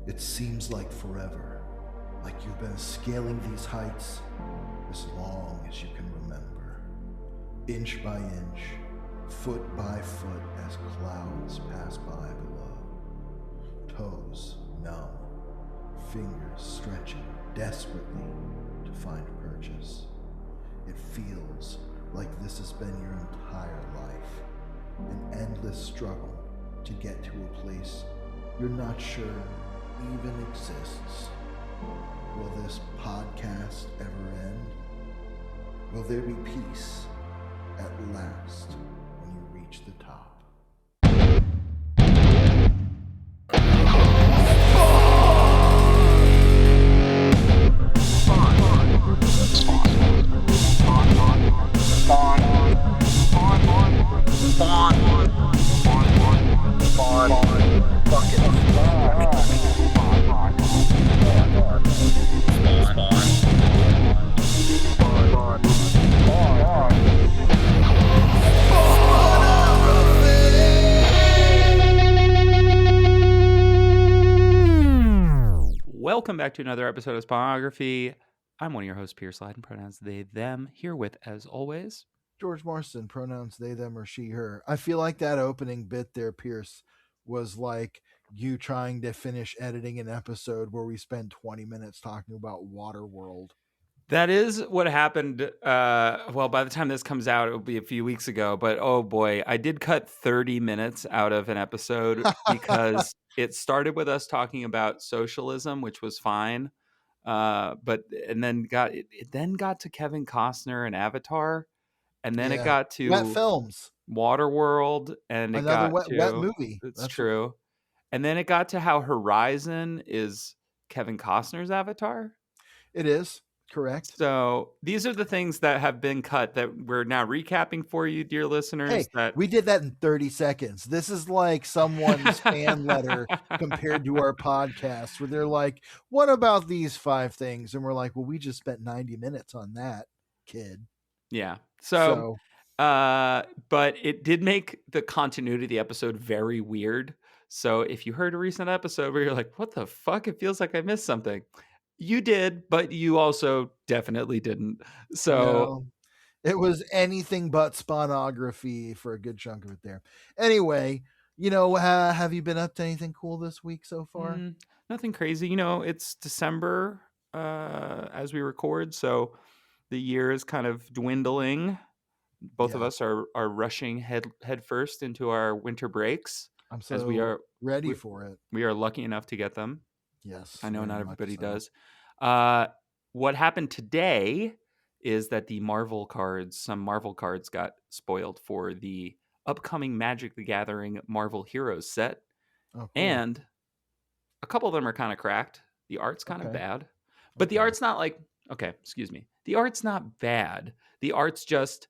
It seems like forever, like you've been scaling these heights as long as you can remember. Inch by inch, foot by foot as clouds pass by below. Toes numb, fingers stretching desperately to find purchase. It feels like this has been your entire life, an endless struggle to get to a place you're not sure even exists. Will this podcast ever end? Will there be peace at last when you reach the top? Welcome back to another episode of Spawnography. I'm one of your hosts, Pierce Lyden, pronouns they, them. Here with, as always, George Marston, pronouns they, them, or she, her. I feel like that opening bit there, Pierce, was like you trying to finish editing an episode where we spent 20 minutes talking about Waterworld. that is what happened. Well, by the time this comes out, it will be a few weeks ago. But oh boy, I did cut 30 minutes out of an episode because it started with us talking about socialism, which was fine. It then got to Kevin Costner and Avatar, and then it got to Wet Films, Waterworld, and it another got wet to movie. That's true. And then it got to how Horizon is Kevin Costner's Avatar. It is correct. So these are the things that have been cut that we're now recapping for you, dear listeners. Hey, we did that in 30 seconds. This is like someone's fan letter compared to our podcast where they're like, what about these 5 things? And we're like, well, we just spent 90 minutes on that, kid. Yeah. But it did make the continuity of the episode very weird. So if you heard a recent episode where you're like, what the fuck? It feels like I missed something. You did, but you also definitely didn't. So No, it was anything but Spawnography for a good chunk of it there. Anyway, have you been up to anything cool this week so far? Nothing crazy. It's December as we record, so the year is kind of dwindling. Both of us are rushing head first into our winter breaks. I'm so ready for it. We are lucky enough to get them. Yes. I know not everybody does. What happened today is that some Marvel cards got spoiled for the upcoming Magic the Gathering Marvel Heroes set. Oh, cool. And a couple of them are kind of cracked. The art's kind of bad. But the art's not like, the art's not bad. The art's just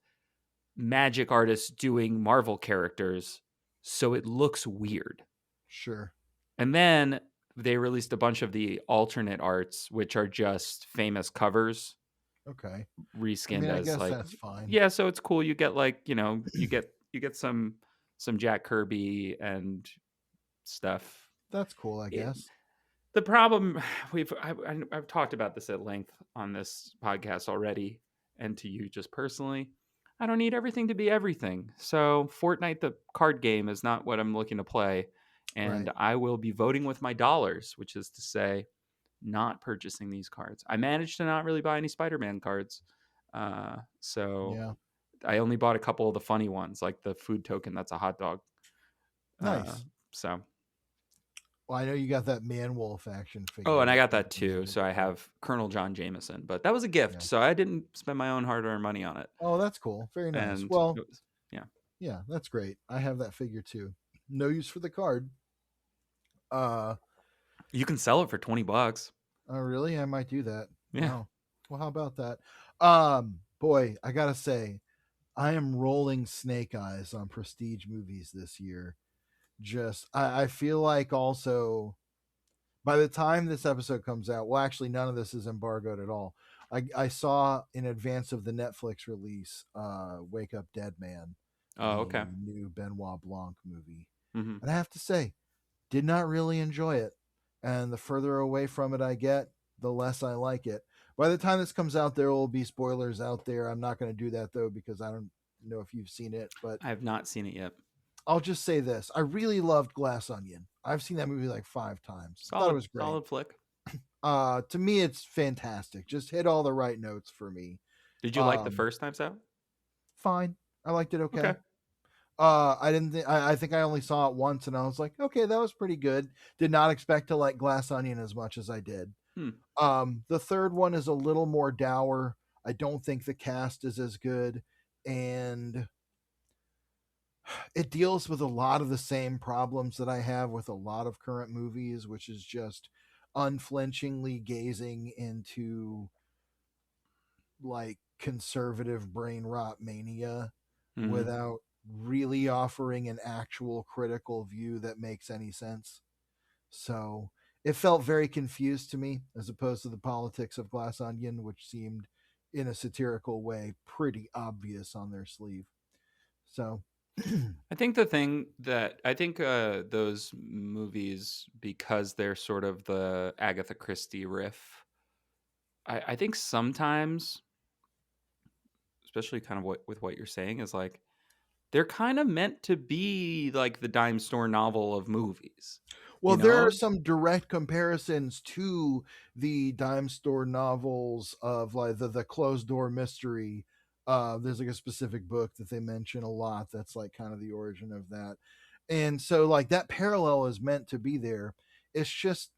Magic artists doing Marvel characters, so it looks weird. Sure. And then they released a bunch of the alternate arts, which are just famous covers. Okay. Reskinned I guess that's fine. Yeah, so it's cool. You get you get some Jack Kirby and stuff. That's cool, I guess. The problem I've talked about this at length on this podcast already, and to you just personally. I don't need everything to be everything. So Fortnite, the card game, is not what I'm looking to play. And I will be voting with my dollars, which is to say not purchasing these cards. I managed to not really buy any Spider-Man cards. I only bought a couple of the funny ones, like the food token that's a hot dog. Nice. Well, I know you got that Man-Wolf action figure. Oh, and I got that too. So I have Colonel John Jameson, but that was a gift. Yeah. So I didn't spend my own hard-earned money on it. Oh, that's cool. Very nice. And yeah, that's great. I have that figure too. No use for the card. You can sell it for $20. Oh, really? I might do that. Yeah. Wow. Well, how about that? Boy, I gotta say, I am rolling snake eyes on prestige movies this year. I feel like also by the time this episode comes out, well, actually none of this is embargoed at all. I saw in advance of the Netflix release, Wake Up Dead Man. Oh, okay. New Benoit Blanc movie. Mm-hmm. And I have to say, did not really enjoy it. and the further away from it I get, the less I like it. By the time this comes out, there will be spoilers out there. I'm not going to do that though because I don't know if you've seen it, but I have not seen it yet. I'll just say this: I really loved Glass Onion. I've seen that movie like 5 times. I thought it was great. Solid flick. To me, it's fantastic. Just hit all the right notes for me. Did you like the first times out? Fine. I liked it okay. Okay. I didn't think I think I only saw it once and I was like, okay, that was pretty good. Did not expect to like Glass Onion as much as I did. The third one is a little more dour. I don't think the cast is as good, and it deals with a lot of the same problems that I have with a lot of current movies, which is just unflinchingly gazing into like conservative brain rot mania without really offering an actual critical view that makes any sense. So it felt very confused to me as opposed to the politics of Glass Onion, which seemed in a satirical way pretty obvious on their sleeve. So I think the thing that I think those movies, because they're sort of the Agatha Christie riff, I think sometimes, especially kind of with what you're saying, is like they're kind of meant to be like the dime store novel of movies. well, you there know? are some direct comparisons to the dime store novels of like the closed door mystery. There's like a specific book that they mention a lot that's like kind of the origin of that. And so like that parallel is meant to be there. It's just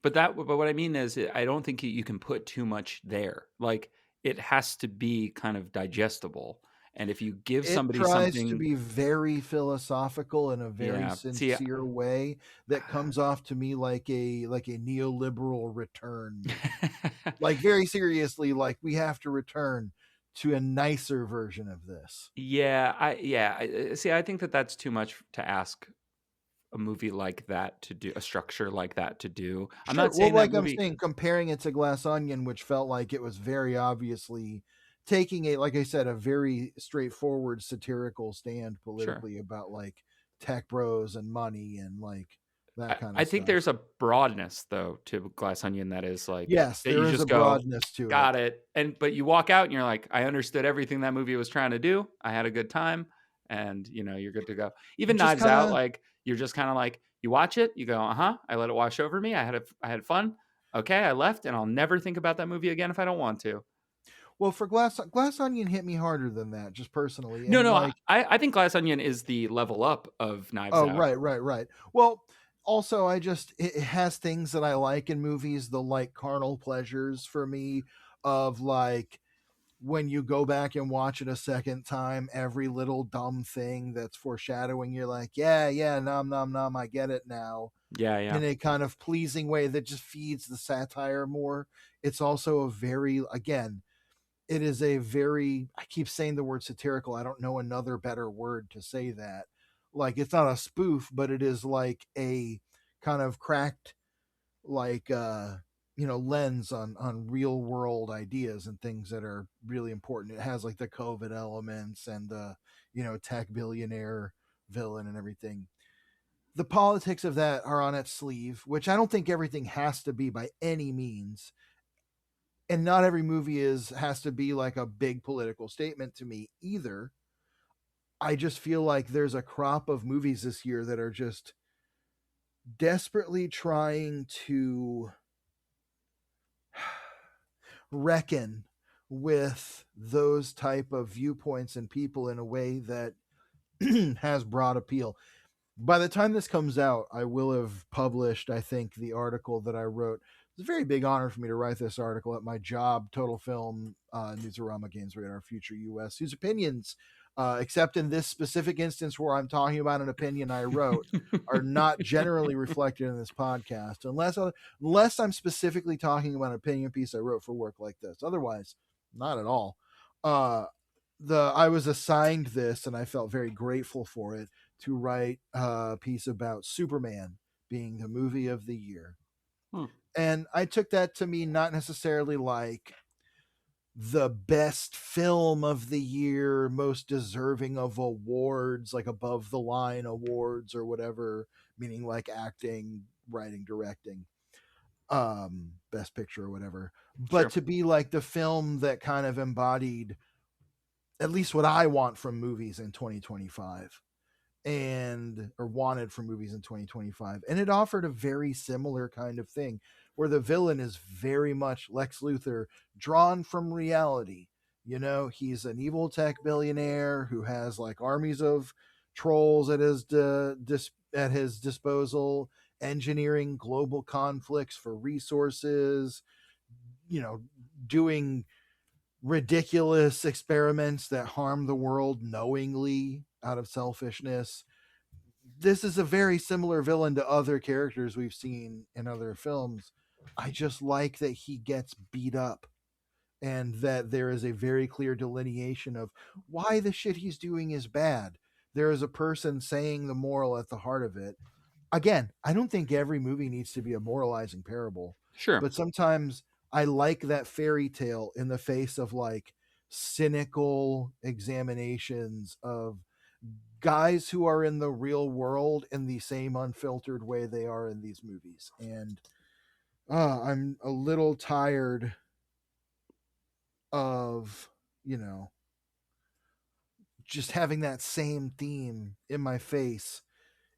But what I mean is, I don't think you can put too much there. Like it has to be kind of digestible. And if you give it somebody tries to something, be very philosophical in a very yeah, see, sincere way that comes off to me like a neoliberal return movie. Like very seriously, like we have to return to a nicer version of this. see, I think that that's too much to ask a movie like that to do, a structure like that to do. I'm Sure. not Well, saying that like I'm movie. saying, comparing it to Glass Onion, which felt like it was very obviously taking a, like I said, a very straightforward satirical stand Sure. politically about like tech bros and money and like that kind I of think stuff. there's a broadness though to Glass Onion that is like Yes, that there you is a just go, broadness to it. got it. But you walk out and you're like, I understood everything that movie was trying to do. I had a good time, and you're good to go. Even Just Knives kind Out, of, like you're just kind of like you watch it, you go, I let it wash over me. I had fun. Okay, I left, and I'll never think about that movie again if I don't want to. well, for Glass Onion hit me harder than that, just personally, No, and no, like, I think Glass Onion is the level up of Knives oh, Out. right. Well, also, it has things that I like in movies, the like carnal pleasures for me of like when you go back and watch it a second time, every little dumb thing that's foreshadowing, you're like, yeah, nom, I get it now. Yeah, yeah. In a kind of pleasing way that just feeds the satire more. It's also a very, again, it is a very, I keep saying the word satirical. I don't know another better word to say that. Like, it's not a spoof, but it is like a kind of cracked, like, lens on real world ideas and things that are really important. It has like the COVID elements and the tech billionaire villain and everything. The politics of that are on its sleeve, which I don't think everything has to be by any means, and not every movie has to be like a big political statement to me either. I just feel like there's a crop of movies this year that are just desperately trying to reckon with those type of viewpoints and people in a way that has broad appeal. By the time this comes out, I will have published, I think, the article that I wrote. It's a very big honor for me to write this article at my job, Total Film, Newsarama, Games Radar, Future US, whose opinions, except in this specific instance where I'm talking about an opinion I wrote, are not generally reflected in this podcast, unless I'm specifically talking about an opinion piece I wrote for work like this. Otherwise, not at all. I was assigned this, and I felt very grateful for it, to write a piece about Superman being the movie of the year. And I took that to mean not necessarily like the best film of the year, most deserving of awards, like above the line awards or whatever, meaning like acting, writing, directing, best picture or whatever, but Sure. to be like the film that kind of embodied at least what I want from movies in 2025, and or wanted from movies in 2025. And it offered a very similar kind of thing where the villain is very much Lex Luthor drawn from reality. You know, he's an evil tech billionaire who has like armies of trolls at at his disposal, engineering global conflicts for resources, you know, doing ridiculous experiments that harm the world knowingly out of selfishness. This is a very similar villain to other characters we've seen in other films. I just like that he gets beat up and that there is a very clear delineation of why the shit he's doing is bad. There is a person saying the moral at the heart of it. Again, I don't think every movie needs to be a moralizing parable, Sure. but sometimes I like that fairy tale in the face of like cynical examinations of guys who are in the real world in the same unfiltered way they are in these movies. And I'm a little tired of, you know, just having that same theme in my face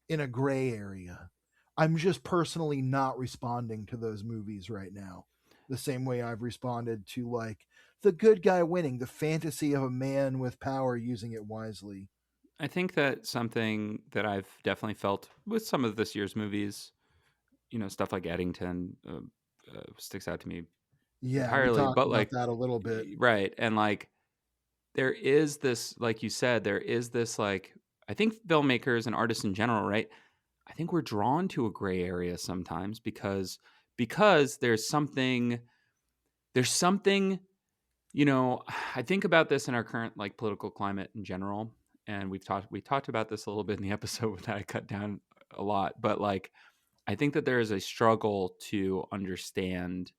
in a gray area. I'm just personally not responding to those movies right now the same way I've responded to like the good guy winning, the fantasy of a man with power using it wisely. I think that something that I've definitely felt with some of this year's movies, stuff like Eddington sticks out to me Yeah, we entirely. talked But about like, that a little bit. right, and like there is this, like you said, there is this like I think filmmakers and artists in general, right? I think we're drawn to a gray area sometimes because there's something. I think about this in our current like political climate in general, and we talked about this a little bit in the episode that I cut down a lot, but like I think that there is a struggle to understand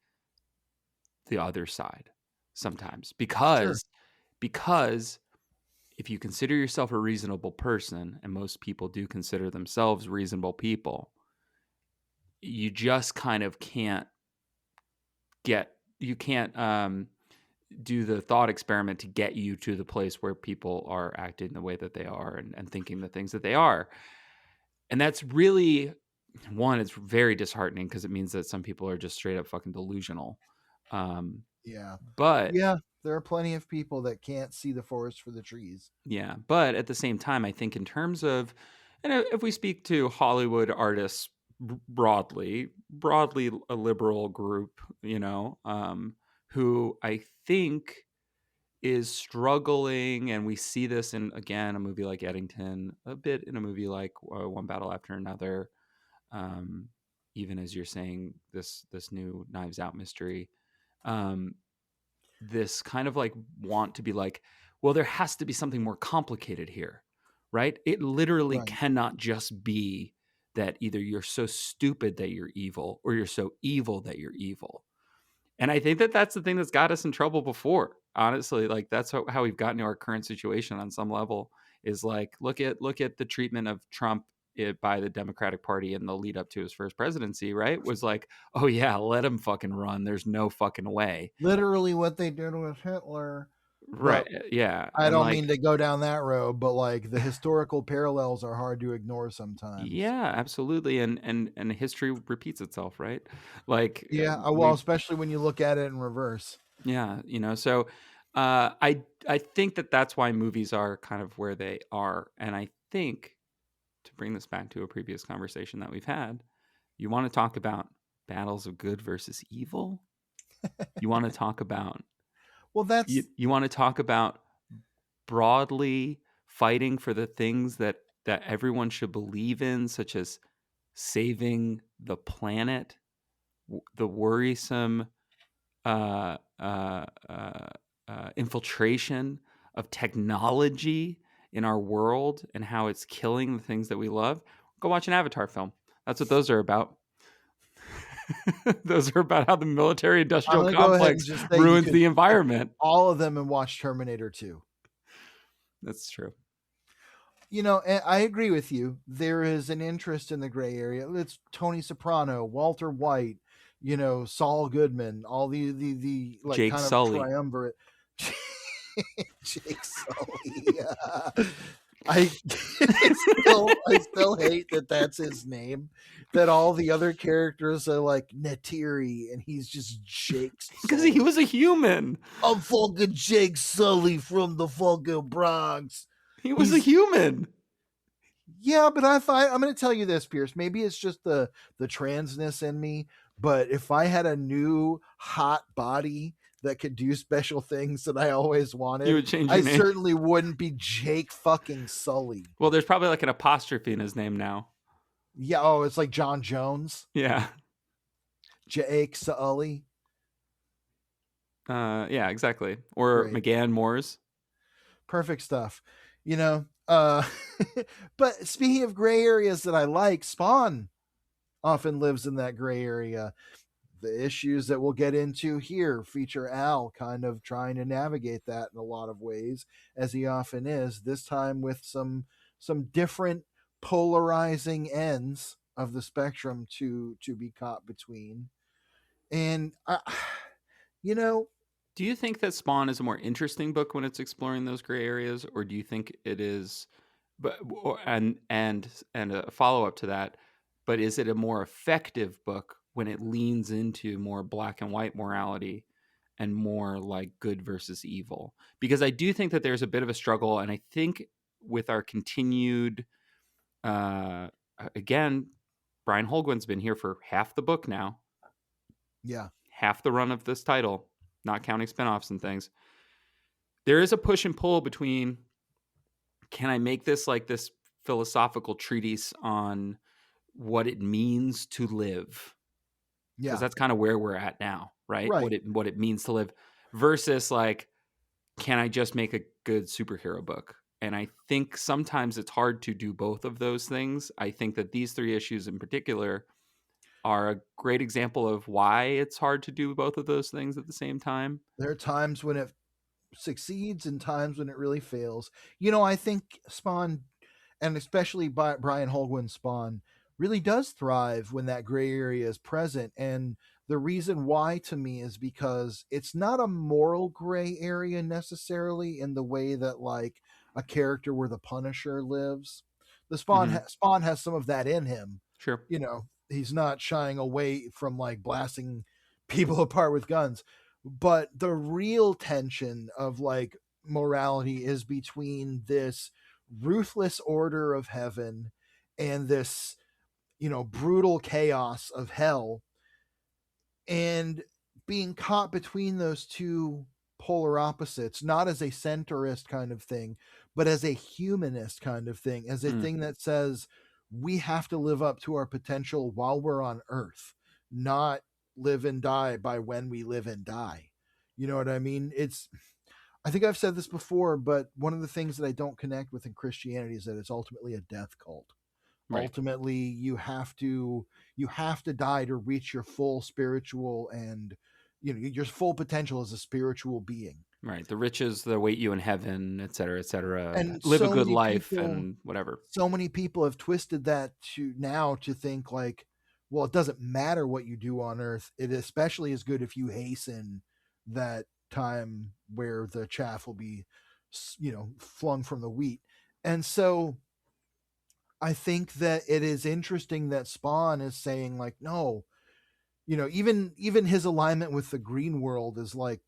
the other side sometimes Sure. because if you consider yourself a reasonable person, and most people do consider themselves reasonable people, you just kind of can't do the thought experiment to get you to the place where people are acting the way that they are and thinking the things that they are. And that's really it's very disheartening because it means that some people are just straight up fucking delusional. Um, Yeah. but Yeah, there are plenty of people that can't see the forest for the trees. yeah, but at the same time, I think in terms of, and if we speak to Hollywood artists broadly a liberal group, who I think is struggling, and we see this in again a movie like Eddington, a bit in a movie like One Battle After Another, um, even as you're saying this new Knives Out mystery, um, this kind of like want to be like, well, there has to be something more complicated here, right? It literally Right. cannot just be that either you're so stupid that you're evil or you're so evil that you're evil. And I think that that's the thing that's got us in trouble before. Honestly, like that's how we've gotten to our current situation on some level is like look at the treatment of Trump by the Democratic Party in the lead up to his first presidency, right? Was like, oh yeah, let him fucking run. There's no fucking way. Literally what they did with Hitler. Right. But Yeah. I And don't mean like, to go down that road, but like the historical parallels are hard to ignore sometimes. yeah, absolutely. And history repeats itself, right? Like Yeah, well, we especially when you look at it in reverse. Yeah, so I think that that's why movies are kind of where they are, and I think to bring this back to a previous conversation that we've had, you want to talk about battles of good versus evil. You want to talk about Well, you, that's you want to talk about broadly fighting for the things that everyone should believe in, such as saving the planet, the worrisome uh, uh, uh, infiltration of technology in our world and how it's killing the things that we love. Go watch an Avatar film. That's what those are about. Those are about how the military I'm industrial gonna go ahead and complex just say you ruins could the skip environment. all of them and watch Terminator 2. That's true. I agree with you. There is an interest in the gray area. It's Tony Soprano, Walter White, Saul Goodman, all the like Jake kind of Sully. triumvirate. Jake Sully. I I still hate that that's his name. That all the other characters are like Netiri, and he's just Jake Because Sully. he was a human. I'm fucking Jake Sully from the fucking Bronx. He was a human. Yeah, but I'm going to tell you this, Pierce. Maybe it's just the transness in me, but if I had a new hot body that could do special things that I always You wanted, would change I your name. certainly wouldn't be Jake fucking Sully. Well, there's probably like an apostrophe in his name now. Yeah, oh, it's like John Jones, Yeah. Jake Sully. Yeah, exactly. Or Great. McGann Moores. Perfect stuff. But speaking of gray areas that I like, Spawn often lives in that gray area. The issues that we'll get into here feature Al kind of trying to navigate that in a lot of ways, as he often is, this time with some different polarizing ends of the spectrum to be caught between. And you know Do you think that Spawn is a more interesting book when it's exploring those gray areas, or do you think it is? And a follow up to that, but is it a more effective book when it leans into more black and white morality and more like good versus evil? Because I do think that there's a bit of a struggle, and I think with our continued, again, Brian Holguin's been here for half the book now, yeah, half the run of this title, not counting spinoffs and things. There is a push and pull between, can I make this like this philosophical treatise on what it means to live? yeah, Because that's kind of where we're at now, right? right. What it means to live versus like, can I just make a good superhero book? And I think sometimes it's hard to do both of those things. I think that these three issues in particular are a great example of why it's hard to do both of those things at the same time. There are times when it succeeds and times when it really fails. I think Spawn, and especially by Brian Holguin's Spawn, really does thrive when that gray area is present. And the reason why to me is because it's not a moral gray area necessarily in the way that like a character where the Punisher lives. The Spawn has some of that in him. Sure. He's not shying away from like blasting people apart with guns, but the real tension of like morality is between this ruthless order of heaven and this brutal chaos of hell, and being caught between those two polar opposites, not as a centrist kind of thing, but as a humanist kind of thing, as a thing that says we have to live up to our potential while we're on earth, not live and die by when we live and die. You know what I mean? I think I've said this before, but one of the things that I don't connect with in Christianity is that it's ultimately a death cult. Right. Ultimately, you have to die to reach your full spiritual and your full potential as a spiritual being. Right. The riches that await you in heaven, et cetera, And live a so good many life people, and whatever. So many people have twisted that to think like, well, it doesn't matter what you do on earth. It especially is good if you hasten that time where the chaff will be, flung from the wheat. And so I think that it is interesting that Spawn is saying like, no, even his alignment with the green world is like,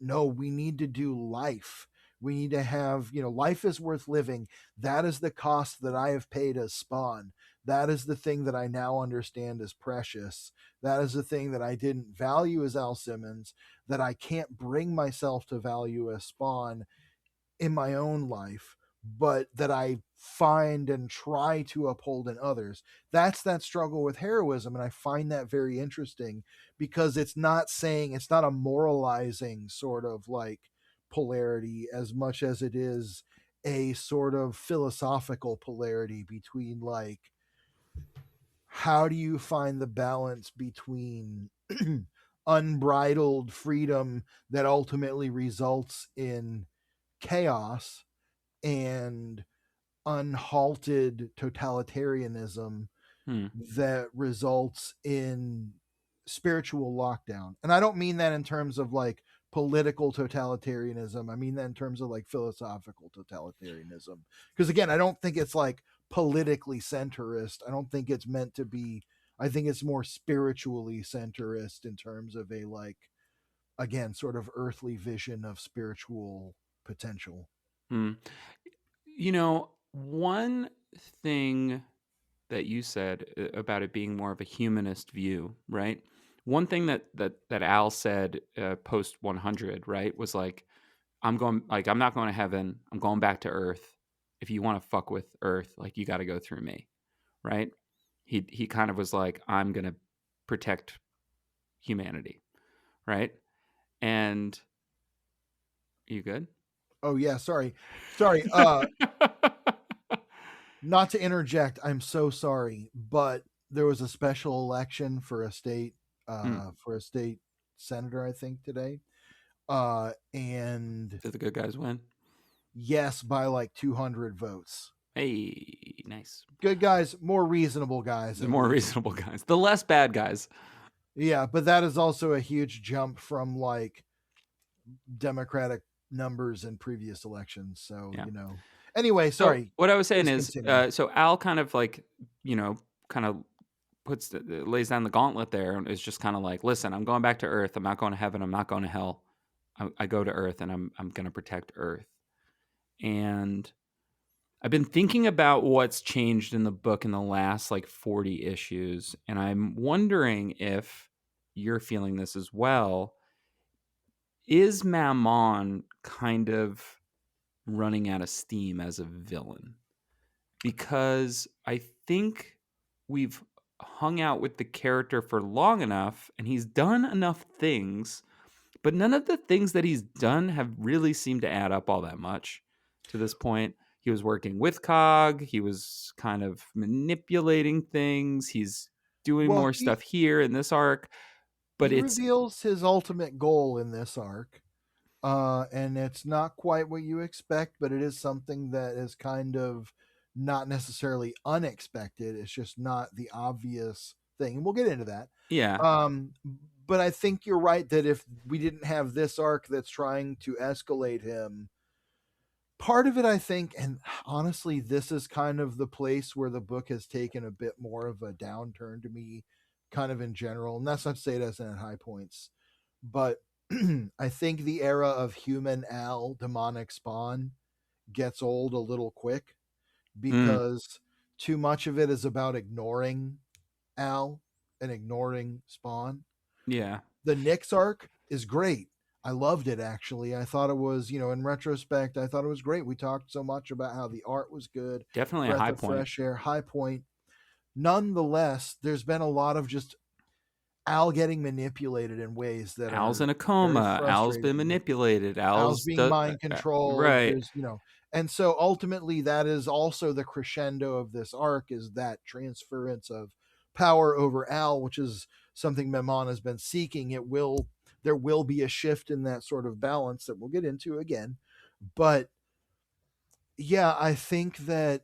no, we need to do life. We need to have, life is worth living. That is the cost that I have paid as Spawn. That is the thing that I now understand as precious. That is the thing that I didn't value as Al Simmons, that I can't bring myself to value as Spawn in my own life, but that I find and try to uphold in others. That's that struggle with heroism. And I find that very interesting because it's not a moralizing sort of like polarity as much as it is a sort of philosophical polarity between like, how do you find the balance between unbridled freedom that ultimately results in chaos and unhalted totalitarianism Hmm. that results in spiritual lockdown. And I don't mean that in terms of like political totalitarianism. I mean that in terms of like philosophical totalitarianism. Because again, I don't think it's like politically centrist. I don't think it's meant to be. I think it's more spiritually centrist in terms of a like, again, sort of earthly vision of spiritual potential. Hmm. One thing that you said about it being more of a humanist view, right? One thing that Al said post 100, right, was like, I'm not going to heaven. I'm going back to Earth. If you want to fuck with Earth, like you got to go through me, right? He kind of was like, I'm gonna protect humanity, right? And you good? Oh yeah, sorry. Sorry. Not to interject, I'm so sorry, but there was a special election Hmm. for a state senator, I think, today. And Did the good guys win? yes, by like 200 votes. Hey, nice. Good guys, more reasonable guys The at more least. reasonable guys, the less bad guys. Yeah, but that is also a huge jump from like Democratic numbers in previous elections. So, Yeah. Anyway, So sorry. what I was saying Please is, continue. so Al kind of like, kind of lays down the gauntlet there, and is just kind of like, listen, I'm going back to Earth. I'm not going to heaven. I'm not going to hell. I go to Earth, and I'm going to protect Earth. And I've been thinking about what's changed in the book in the last like 40 issues, and I'm wondering if you're feeling this as well. Is Mammon kind of running out of steam as a villain? Because I think we've hung out with the character for long enough and he's done enough things, but none of the things that he's done have really seemed to add up all that much to this point. He was working with Cog, he was kind of manipulating things, he's doing Well, more stuff here in this arc, but he it's reveals his ultimate goal in this arc. And it's not quite what you expect, but it is something that is kind of not necessarily unexpected. It's just not the obvious thing. And we'll get into that. yeah, Um, but I think you're right that if we didn't have this arc that's trying to escalate him, part of it, I think, and honestly, this is kind of the place where the book has taken a bit more of a downturn to me, kind of in general. And that's not to say it doesn't at high points, but I think the era of human Al demonic spawn gets old a little quick mm, because too much of it is about ignoring Al and ignoring Spawn. yeah, The Nyx arc is great. I loved it actually. I thought it was, in retrospect, I thought it was great. We talked so much about how the art was good, definitely a breath high of point. fresh air, high point. Nonetheless, there's been a lot of just Al getting manipulated in ways that Al's are in a very coma. Al's frustrating been to me. manipulated. Al's being mind controlled. Right. And so ultimately that is also the crescendo of this arc is that transference of power over Al, which is something Memon has been seeking. There will be a shift in that sort of balance that we'll get into again. But yeah, I think that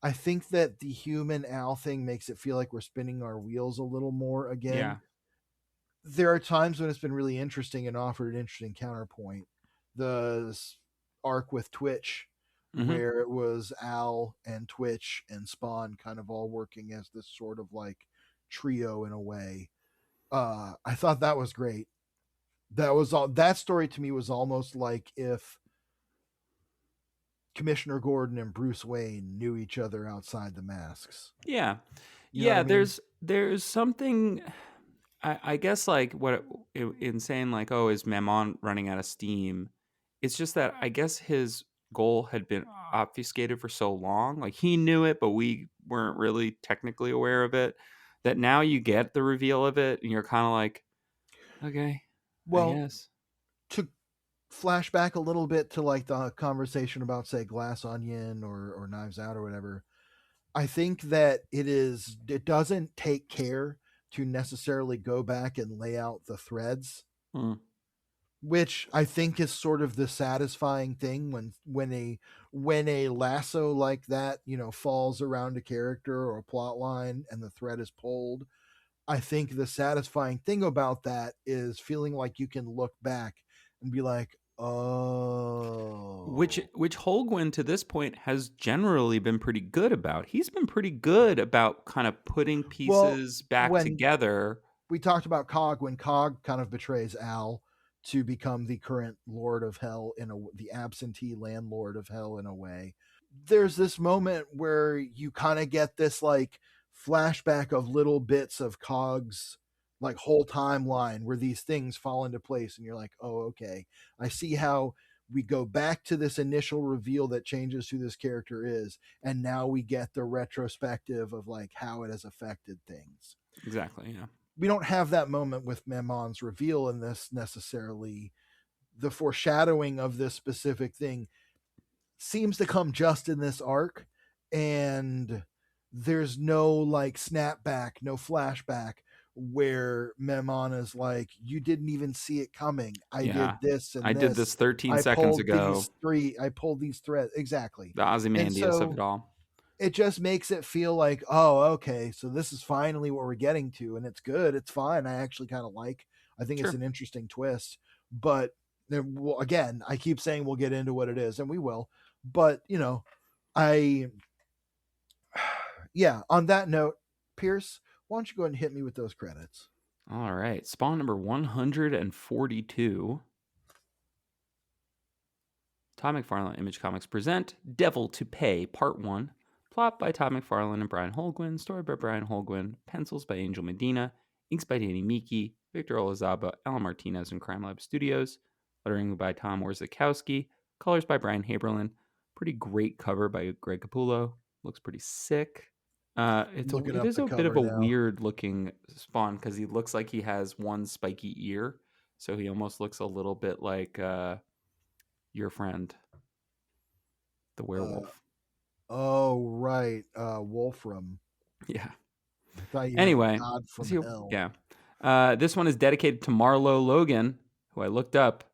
the human Al thing makes it feel like we're spinning our wheels a little more again. Yeah. There are times when it's been really interesting and offered an interesting counterpoint. The arc with Twitch, Hmm. where it was Al and Twitch and Spawn kind of all working as this sort of like trio in a way. I thought that was great. That story to me was almost like if Commissioner Gordon and Bruce Wayne knew each other outside the masks. Yeah. You know what Yeah. I mean? There's something. I guess like what in saying like, oh, is Mammon running out of steam? It's just that I guess his goal had been obfuscated for so long. Like he knew it, but we weren't really technically aware of it. That now you get the reveal of it, and you're kind of like, okay, I Well, guess. to flash back a little bit to like the conversation about say Glass Onion or Knives Out or whatever, I think that it doesn't take care to necessarily go back and lay out the threads. Hmm. which I think is sort of the satisfying thing when a lasso like that, falls around a character or a plot line and the thread is pulled. I think the satisfying thing about that is feeling like you can look back and be like, Which oh. Holguin to this point has generally been pretty good about. He's been pretty good about kind of putting Well, pieces back when together. we talked about Cog, when Cog kind of betrays Al to become the current Lord of Hell the absentee landlord of Hell in a way, there's this moment where you kind of get this like flashback of little bits of Cog's like whole timeline where these things fall into place, and you're like, oh, okay, I see how we go back to this initial reveal that changes who this character is, and now we get the retrospective of like how it has affected things. Exactly, yeah. We don't have that moment with Mammon's reveal in this necessarily. The foreshadowing of this specific thing seems to come just in this arc, and there's no like snapback, no flashback where Mammon is like, you didn't even see it coming. I Yeah. did this I and did this. this 13 seconds ago. I pulled these threads. Exactly. The And Ozymandias of it so all. it just makes it feel like, oh, okay, so this is finally what we're getting to, and it's good. It's fine. I actually kind of like. I think it's Sure. an interesting twist, but again, I keep saying we'll get into what it is, and we will. But I, yeah. On that note, Pierce, why don't you go ahead and hit me with those credits? All right. Spawn number 142. Todd McFarlane Image Comics present Devil to Pay Part 1. Plot by Todd McFarlane and Brian Holguin. Story by Brian Holguin. Pencils by Angel Medina. Inks by Danny Miki. Victor Olazaba. Alan Martinez and Crime Lab Studios. Lettering by Tom Warzakowski. Colors by Brian Haberlin. Pretty great cover by Greg Capullo. Looks pretty sick. Looking It up is the a bit of cover a now. weird looking Spawn because he looks like he has one spiky ear, so he almost looks a little bit like your friend, the Uh, werewolf. oh right, Wolfram. Yeah. I thought you meant Anyway, God from see, Hell. yeah. This one is dedicated to Marlo Logan, who I looked up,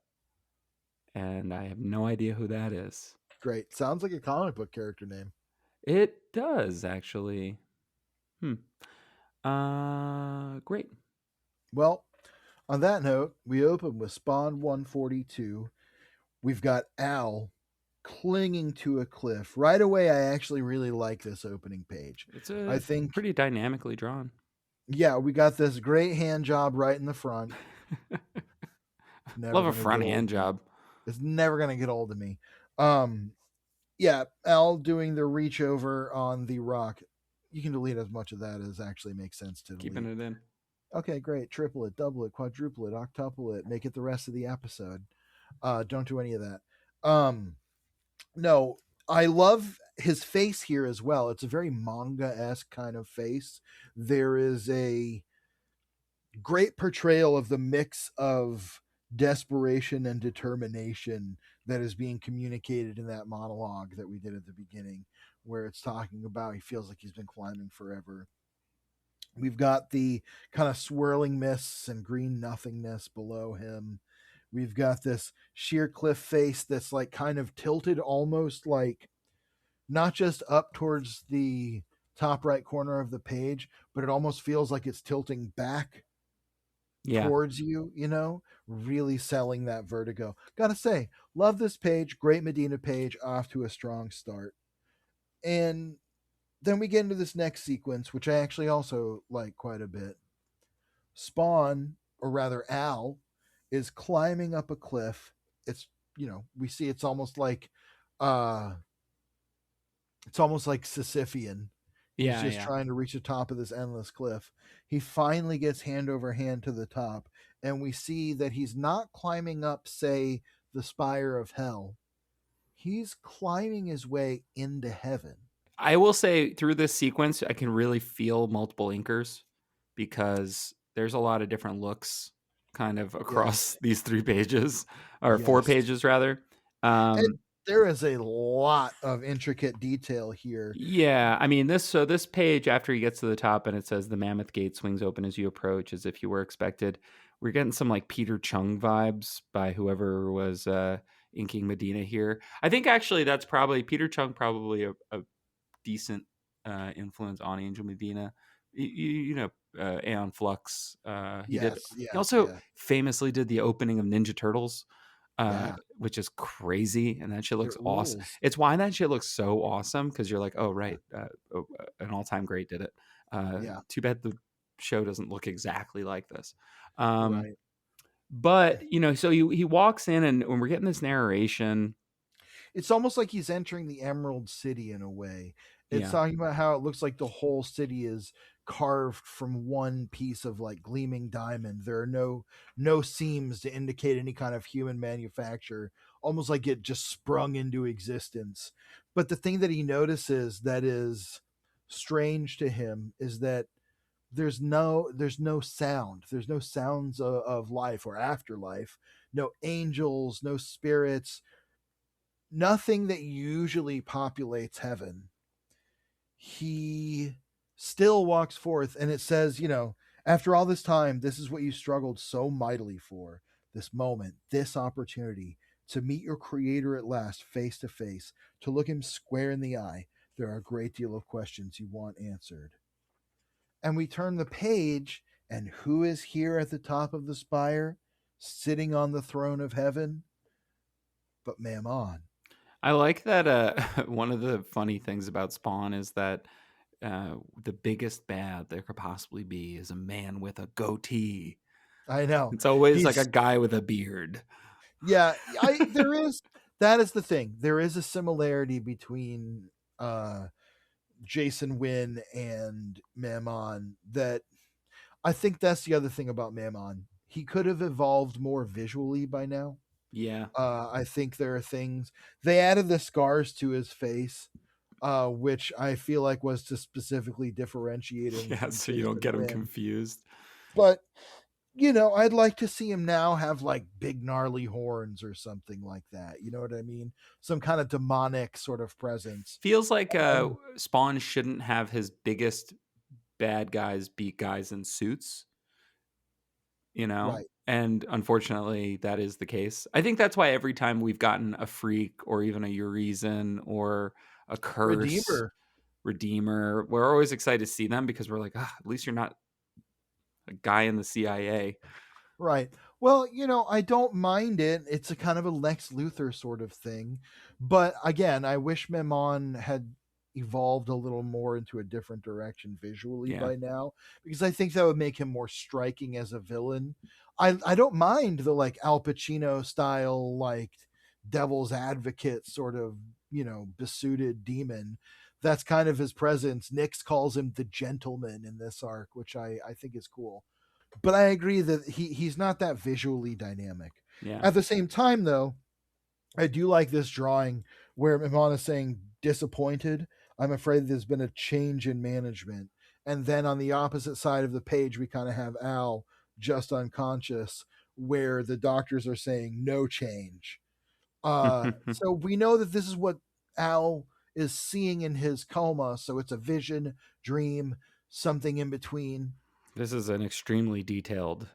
and I have no idea who that is. Great. Sounds like a comic book character name. It does actually. Great. Well, on that note, we open with Spawn 142. We've got Al clinging to a cliff. Right away, I actually really like this opening page. It's I think, pretty dynamically drawn. yeah, we got this great hand job right in the front. Never Love a going to get front old hand of me. job. It's never going to get old of me. Yeah, Al doing the reach over on the rock. You can delete as much of that as actually makes sense to delete. Keeping it in. Okay, great. Triple it, double it, quadruple it, octuple it, make it the rest of the episode. Don't do any of that. No, I love his face here as well. It's a very manga-esque kind of face. There is a great portrayal of the mix of desperation and determination that is being communicated in that monologue that we did at the beginning, where it's talking about he feels like he's been climbing forever. We've got the kind of swirling mists and green nothingness below him. We've got this sheer cliff face that's like kind of tilted almost like not just up towards the top right corner of the page, but it almost feels like it's tilting back Yeah. towards you, really selling that vertigo. Gotta say, love this page. Great Medina page, off to a strong start. And then we get into this next sequence, which I actually also like quite a bit. Spawn, or rather Al, is climbing up a cliff. It's we see uh it's almost like Sisyphean. He's just Yeah. trying to reach the top of this endless cliff. He finally gets hand over hand to the top, and we see that he's not climbing up, say, the spire of hell. He's climbing his way into heaven. I will say through this sequence, I can really feel multiple inkers because there's a lot of different looks kind of Yes. across these 3 pages or 4 Yes. pages rather. And There is a lot of intricate detail here. Yeah, I mean this page after he gets to the top and it says the Mammoth Gate swings open as you approach, as if you were expected. We're getting some like Peter Chung vibes by whoever was inking Medina here. I think actually that's probably Peter Chung, probably a decent influence on Angel Medina. You know, Aeon Flux. He did. Yes, He yes, also yeah, famously did the opening of Ninja Turtles, yeah. which is crazy, and that shit It looks awesome. rules. It's why that shit looks so awesome, because you're like, oh Yeah, right, an all-time great did it. yeah, Too bad the show doesn't look exactly like this. Um, right. but you know, so he walks in, and when we're getting this narration, It's almost like he's entering the Emerald City in a way. It's yeah, talking about how it looks like the whole city is carved from one piece of like gleaming diamond. There are no seams to indicate any kind of human manufacture, almost like it just sprung into existence. But the thing that he notices that is strange to him is that there's no sound. There's no sounds of life or afterlife. No angels, no spirits, nothing that usually populates heaven. He still walks forth, and it says, after all this time, this is what you struggled so mightily for, this moment, this opportunity to meet your creator at last, face to face, to look him square in the eye. There are a great deal of questions you want answered. And we turn the page, and who is here at the top of the spire, sitting on the throne of heaven? But Mammon. I like that. One of the funny things about Spawn is that the biggest bad there could possibly be is a man with a goatee. I know. It's always like a He's guy with a beard. Yeah, I there is that is the thing. There is a similarity between Jason Wynn and Mammon that I think that's the other thing about Mammon. He could have evolved more visually by now. Yeah. I think there are things they added the scars to his face, which I feel like was to specifically differentiate him Yeah, from so you don't Jason get him Wynn. confused. But I'd like to see him now have like big gnarly horns or something like that. You know what I mean? Some kind of demonic sort of presence. Feels like Um, Spawn shouldn't have his biggest bad guys beat guys in suits, you know? right. And unfortunately, that is the case. I think that's why every time we've gotten a freak or even a Urizen or a curse Redeemer. redeemer, we're always excited to see them because we're like, ah, at least you're not a guy in the CIA. Right. Well, I don't mind it. It's a kind of a Lex Luthor sort of thing. But again, I wish Memon had evolved a little more into a different direction visually Yeah. by now, because I think that would make him more striking as a villain. I don't mind the like Al Pacino style, like devil's advocate sort of, besuited demon. That's kind of his presence. Nix calls him the gentleman in this arc, which I think is cool, but I agree that he's not that visually dynamic. Yeah. At the same time, though, I do like this drawing where Mimon is saying disappointed. I'm afraid there's been a change in management. And then on the opposite side of the page, we kind of have Al just unconscious, where the doctors are saying no change. So we know that this is what Al is seeing in his coma. So it's a vision, dream, something in between. This is an extremely detailed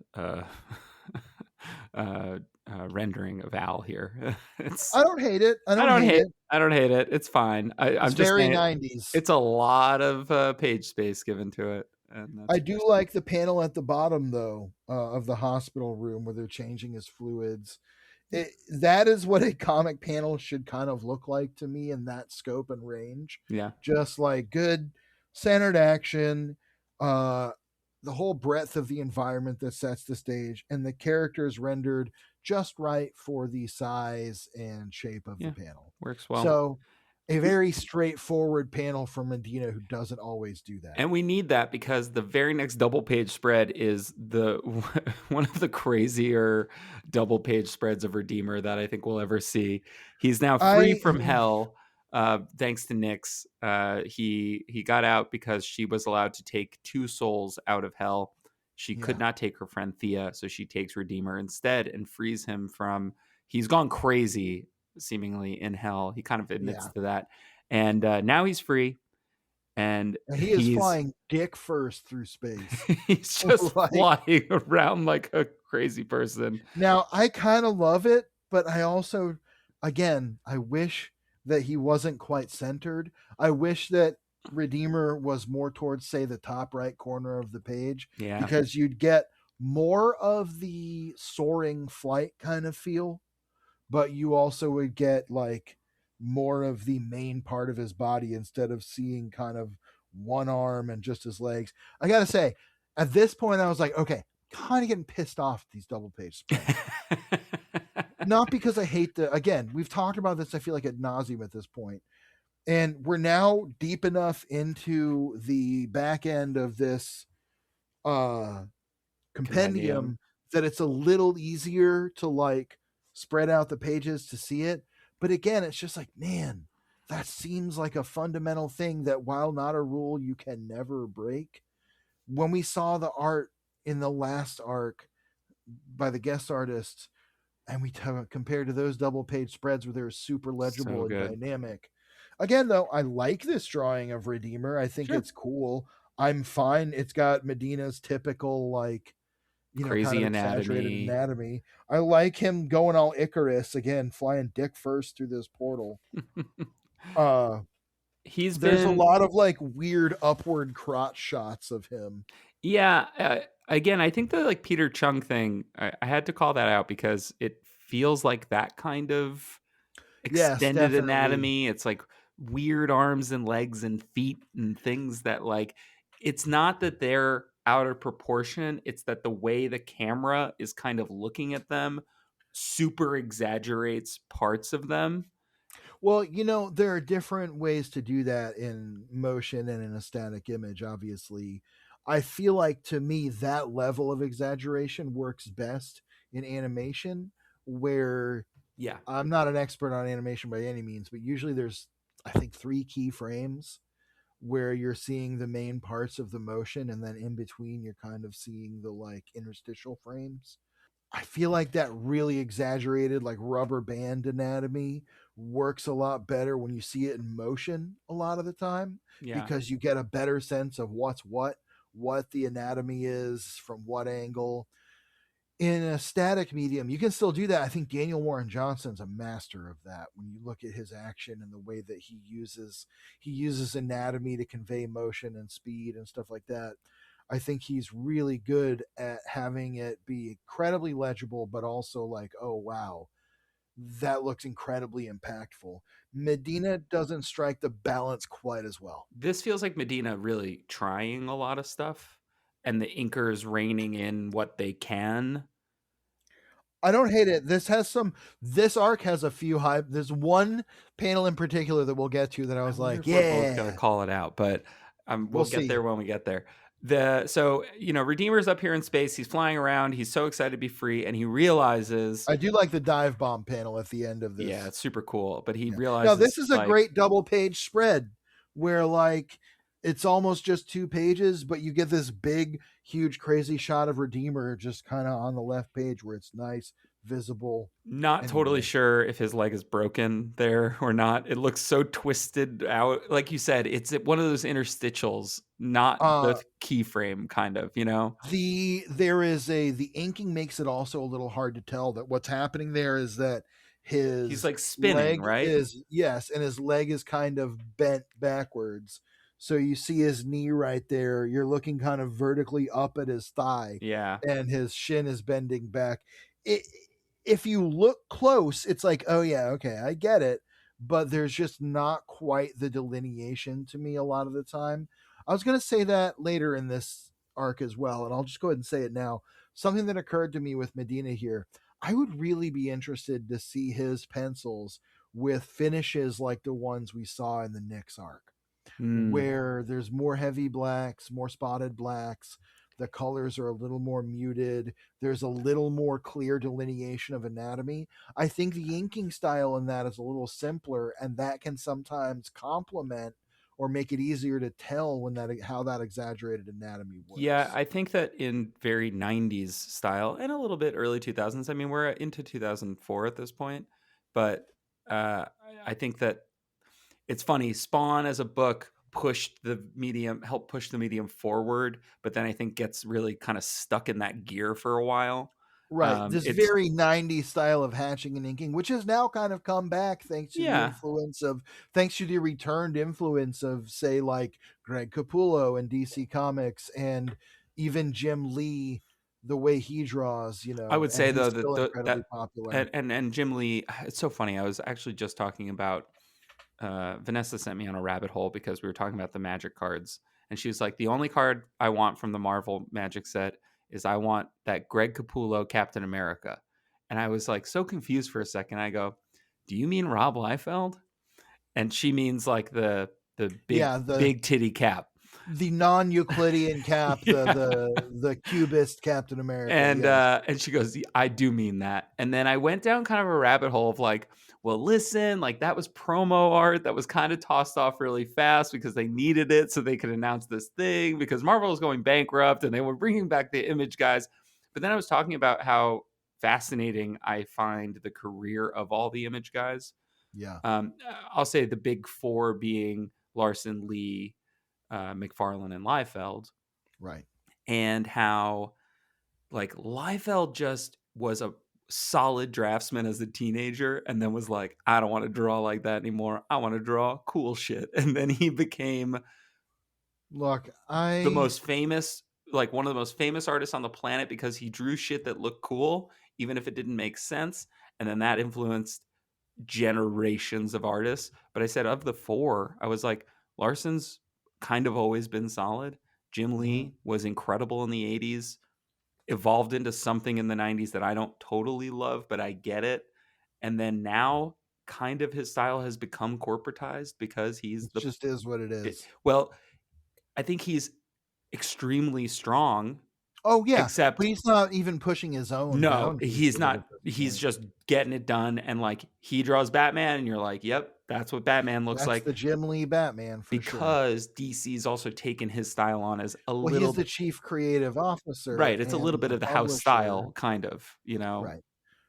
rendering of Al here. It's I don't hate it. I I don't don't hate hate it. I don't hate it. It's fine. It's I'm just very saying 90s. it's a lot of page space given to it, and that's I do like the panel at the bottom, though, of the hospital room where they're changing his fluids. That is what a comic panel should kind of look like to me in that scope and range. yeah. Just like good centered action, uh, the whole breadth of the environment that sets the stage, and the characters rendered just right for the size and shape of the Yeah. panel. Works well. So, a very straightforward panel from Medina, who doesn't always do that. And we need that because the very next double page spread is the one of the crazier double page spreads of Redeemer that I think we'll ever see. He's now free I from hell, thanks to Nyx. He got out because she was allowed to take two souls out of hell. She could Yeah. not take her friend Thea, so she takes Redeemer instead and frees him from. He's gone crazy seemingly in hell. He kind of admits Yeah. to that. And now he's free, and And he is he's flying dick first through space. he's just Like, flying around like a crazy person. now I kind of love it, but I also, again, I wish that he wasn't quite centered. I wish that Redeemer was more towards, say, the top right corner of the page, Yeah, because you'd get more of the soaring flight kind of feel, but you also would get like more of the main part of his body instead of seeing kind of one arm and just his legs. I gotta say, at this point, I was like, okay, kind of getting pissed off at these double page spreads. Not because I hate again, we've talked about this, I feel like, ad nauseum at this point. And we're now deep enough into the back end of this uh compendium. compendium that it's a little easier to like spread out the pages to see it. But again, it's just like, man, that seems like a fundamental thing that, while not a rule you can never break. When we saw the art in the last arc by the guest artists, and we compared to those double page spreads where they're super legible So and good. dynamic. Again, though, I like this drawing of Redeemer. I think Sure. it's cool. I'm fine. It's got Medina's typical, like, kind Crazy of exaggerated anatomy. anatomy. I like him going all Icarus again, flying dick first through this portal. Uh He's there's a been, lot of like weird upward crotch shots of him. yeah. Again, I think the like Peter Chung thing, I had to call that out because it feels like that kind of Yes, extended definitely. anatomy. It's like weird arms and legs and feet and things that, like, it's not that they're out of proportion. It's that the way the camera is kind of looking at them super exaggerates parts of them. Well, there are different ways to do that in motion and in a static image, obviously. I feel like, to me, that level of exaggeration works best in animation, where Yeah. I'm not an expert on animation by any means, but usually there's, I think, 3 key frames where you're seeing the main parts of the motion, and then in between you're kind of seeing the like interstitial frames. I feel like that really exaggerated, like, rubber band anatomy works a lot better when you see it in motion a lot of the time, Yeah. because you get a better sense of what's what the anatomy is from what angle. In a static medium, you can still do that. I think Daniel Warren Johnson's a master of that. When you look at his action and the way that he uses anatomy to convey motion and speed and stuff like that. I think he's really good at having it be incredibly legible, but also like, oh wow, that looks incredibly impactful. Medina doesn't strike the balance quite as well. This feels like Medina really trying a lot of stuff and the inkers reining in what they can. I don't hate it. This arc has a few high. There's one panel in particular that we'll get to that I I was wonder like, if we're both gonna yeah, call it out, but we'll we'll get see. there when we get there. Redeemer's up here in space. He's flying around. He's so excited to be free, and he realizes, I do like the dive bomb panel at the end of yeah, this. it's super cool. But he Yeah. Now, this realizes, is a like, great double page spread where, like, it's almost just 2 pages, but you get this big, huge, crazy shot of Redeemer just kind of on the left page where it's nice, visible. not totally Anyway, sure if his leg is broken there or not. It looks so twisted out. Like you said, it's one of those interstitials, not uh, the keyframe kind of, you know? the inking makes it also a little hard to tell that what's happening there is that He's his like spinning, leg right? is, yes, and his leg is kind of bent backwards. So you see his knee right there. You're looking kind of vertically up at his thigh, Yeah. and his shin is bending back. It, if you look close, it's like, oh yeah, okay, I get it. But there's just not quite the delineation to me a lot of the time. I was going to say that later in this arc as well, and I'll just go ahead and say it now. Something that occurred to me with Medina here, I would really be interested to see his pencils with finishes like the ones we saw in the Nyx arc, Mm. where there's more heavy blacks, more spotted blacks. The colors are a little more muted. There's a little more clear delineation of anatomy. I think the inking style in that is a little simpler, and that can sometimes complement or make it easier to tell when how that exaggerated anatomy Yeah, works. I think that in very 90s style and a little bit early 2000s. I mean, we're into 2004 at this point, but I think that it's funny. Spawn as a book helped push the medium forward, but then I think gets really kind of stuck in that gear for a while. Right. This It's very 90s style of hatching and inking, which has now kind of come back thanks to yeah, the returned influence of, say, like Greg Capullo and DC Comics, and even Jim Lee, the way he draws, I would and say he's though still that incredibly popular. and Jim Lee. It's so funny. I was actually just talking about Vanessa sent me on a rabbit hole because we were talking about the Magic cards, and she was like, "The only card I want from the Marvel Magic set is I want that Greg Capullo Captain America." And I was like so confused for a second. I go, "Do you mean Rob Liefeld?" And she means like the Yeah, big titty cap. the non-Euclidean cap, Yeah. the cubist Captain America. Yes. And she goes, I do mean that. And then I went down kind of a rabbit hole of like, well, listen, like that was promo art that was kind of tossed off really fast because they needed it so they could announce this thing because Marvel was going bankrupt and they were bringing back the Image guys. But then I was talking about how fascinating I find the career of all the Image guys. Yeah. Um, I'll say the big four being Larson, Lee, McFarlane, and Liefeld, Right. and how like Liefeld just was a solid draftsman as a teenager and then was like, I don't want to draw like that anymore. I want to draw cool shit. And then he became Look, the most famous, like one of the most famous artists on the planet because he drew shit that looked cool, even if it didn't make sense. And then that influenced generations of artists. But I said, of the four, I was like, Larson's kind of always been solid. Jim Lee was incredible in the 80s, evolved into something in the 90s that I don't totally love, but I get it. And then now kind of his style has become corporatized because he's it just is what it is. well, I think he's extremely strong, Oh yeah, except but he's not even pushing his own no, boundaries he's with it at not. this He's point. just getting it done. And like he draws Batman, and you're like, yep, that's what Batman looks That's like. the Jim Lee Batman for sure. Because DC's also taken his style on as a Well, he's little the chief creative officer right. It's a little and bit the of the house publisher. style, kind of, you know. Right.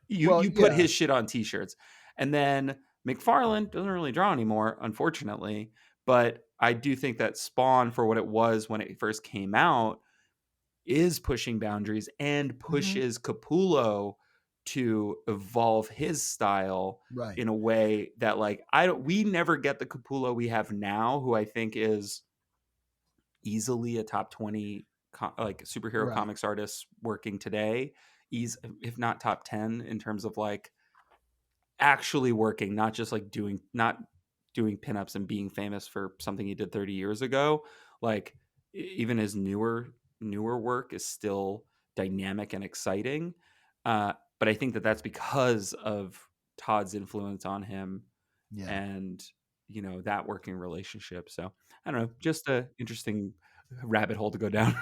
You Well, put yeah. his shit on t-shirts. And then McFarlane doesn't really draw anymore, unfortunately. But I do think that Spawn, for what it was when it first came out, is pushing boundaries and Mhm. pushes Capullo to evolve his style Right. in a way that like we never get the Capullo we have now, who I think is easily a top 20 like superhero Right. comics artists working today. He's if not top 10 in terms of like actually working, not just like not doing pinups and being famous for something he did 30 years ago. Like even his newer work is still dynamic and exciting. But I think that that's because of Todd's influence on him Yeah. and that working relationship. So I don't know, just a interesting rabbit hole to go down.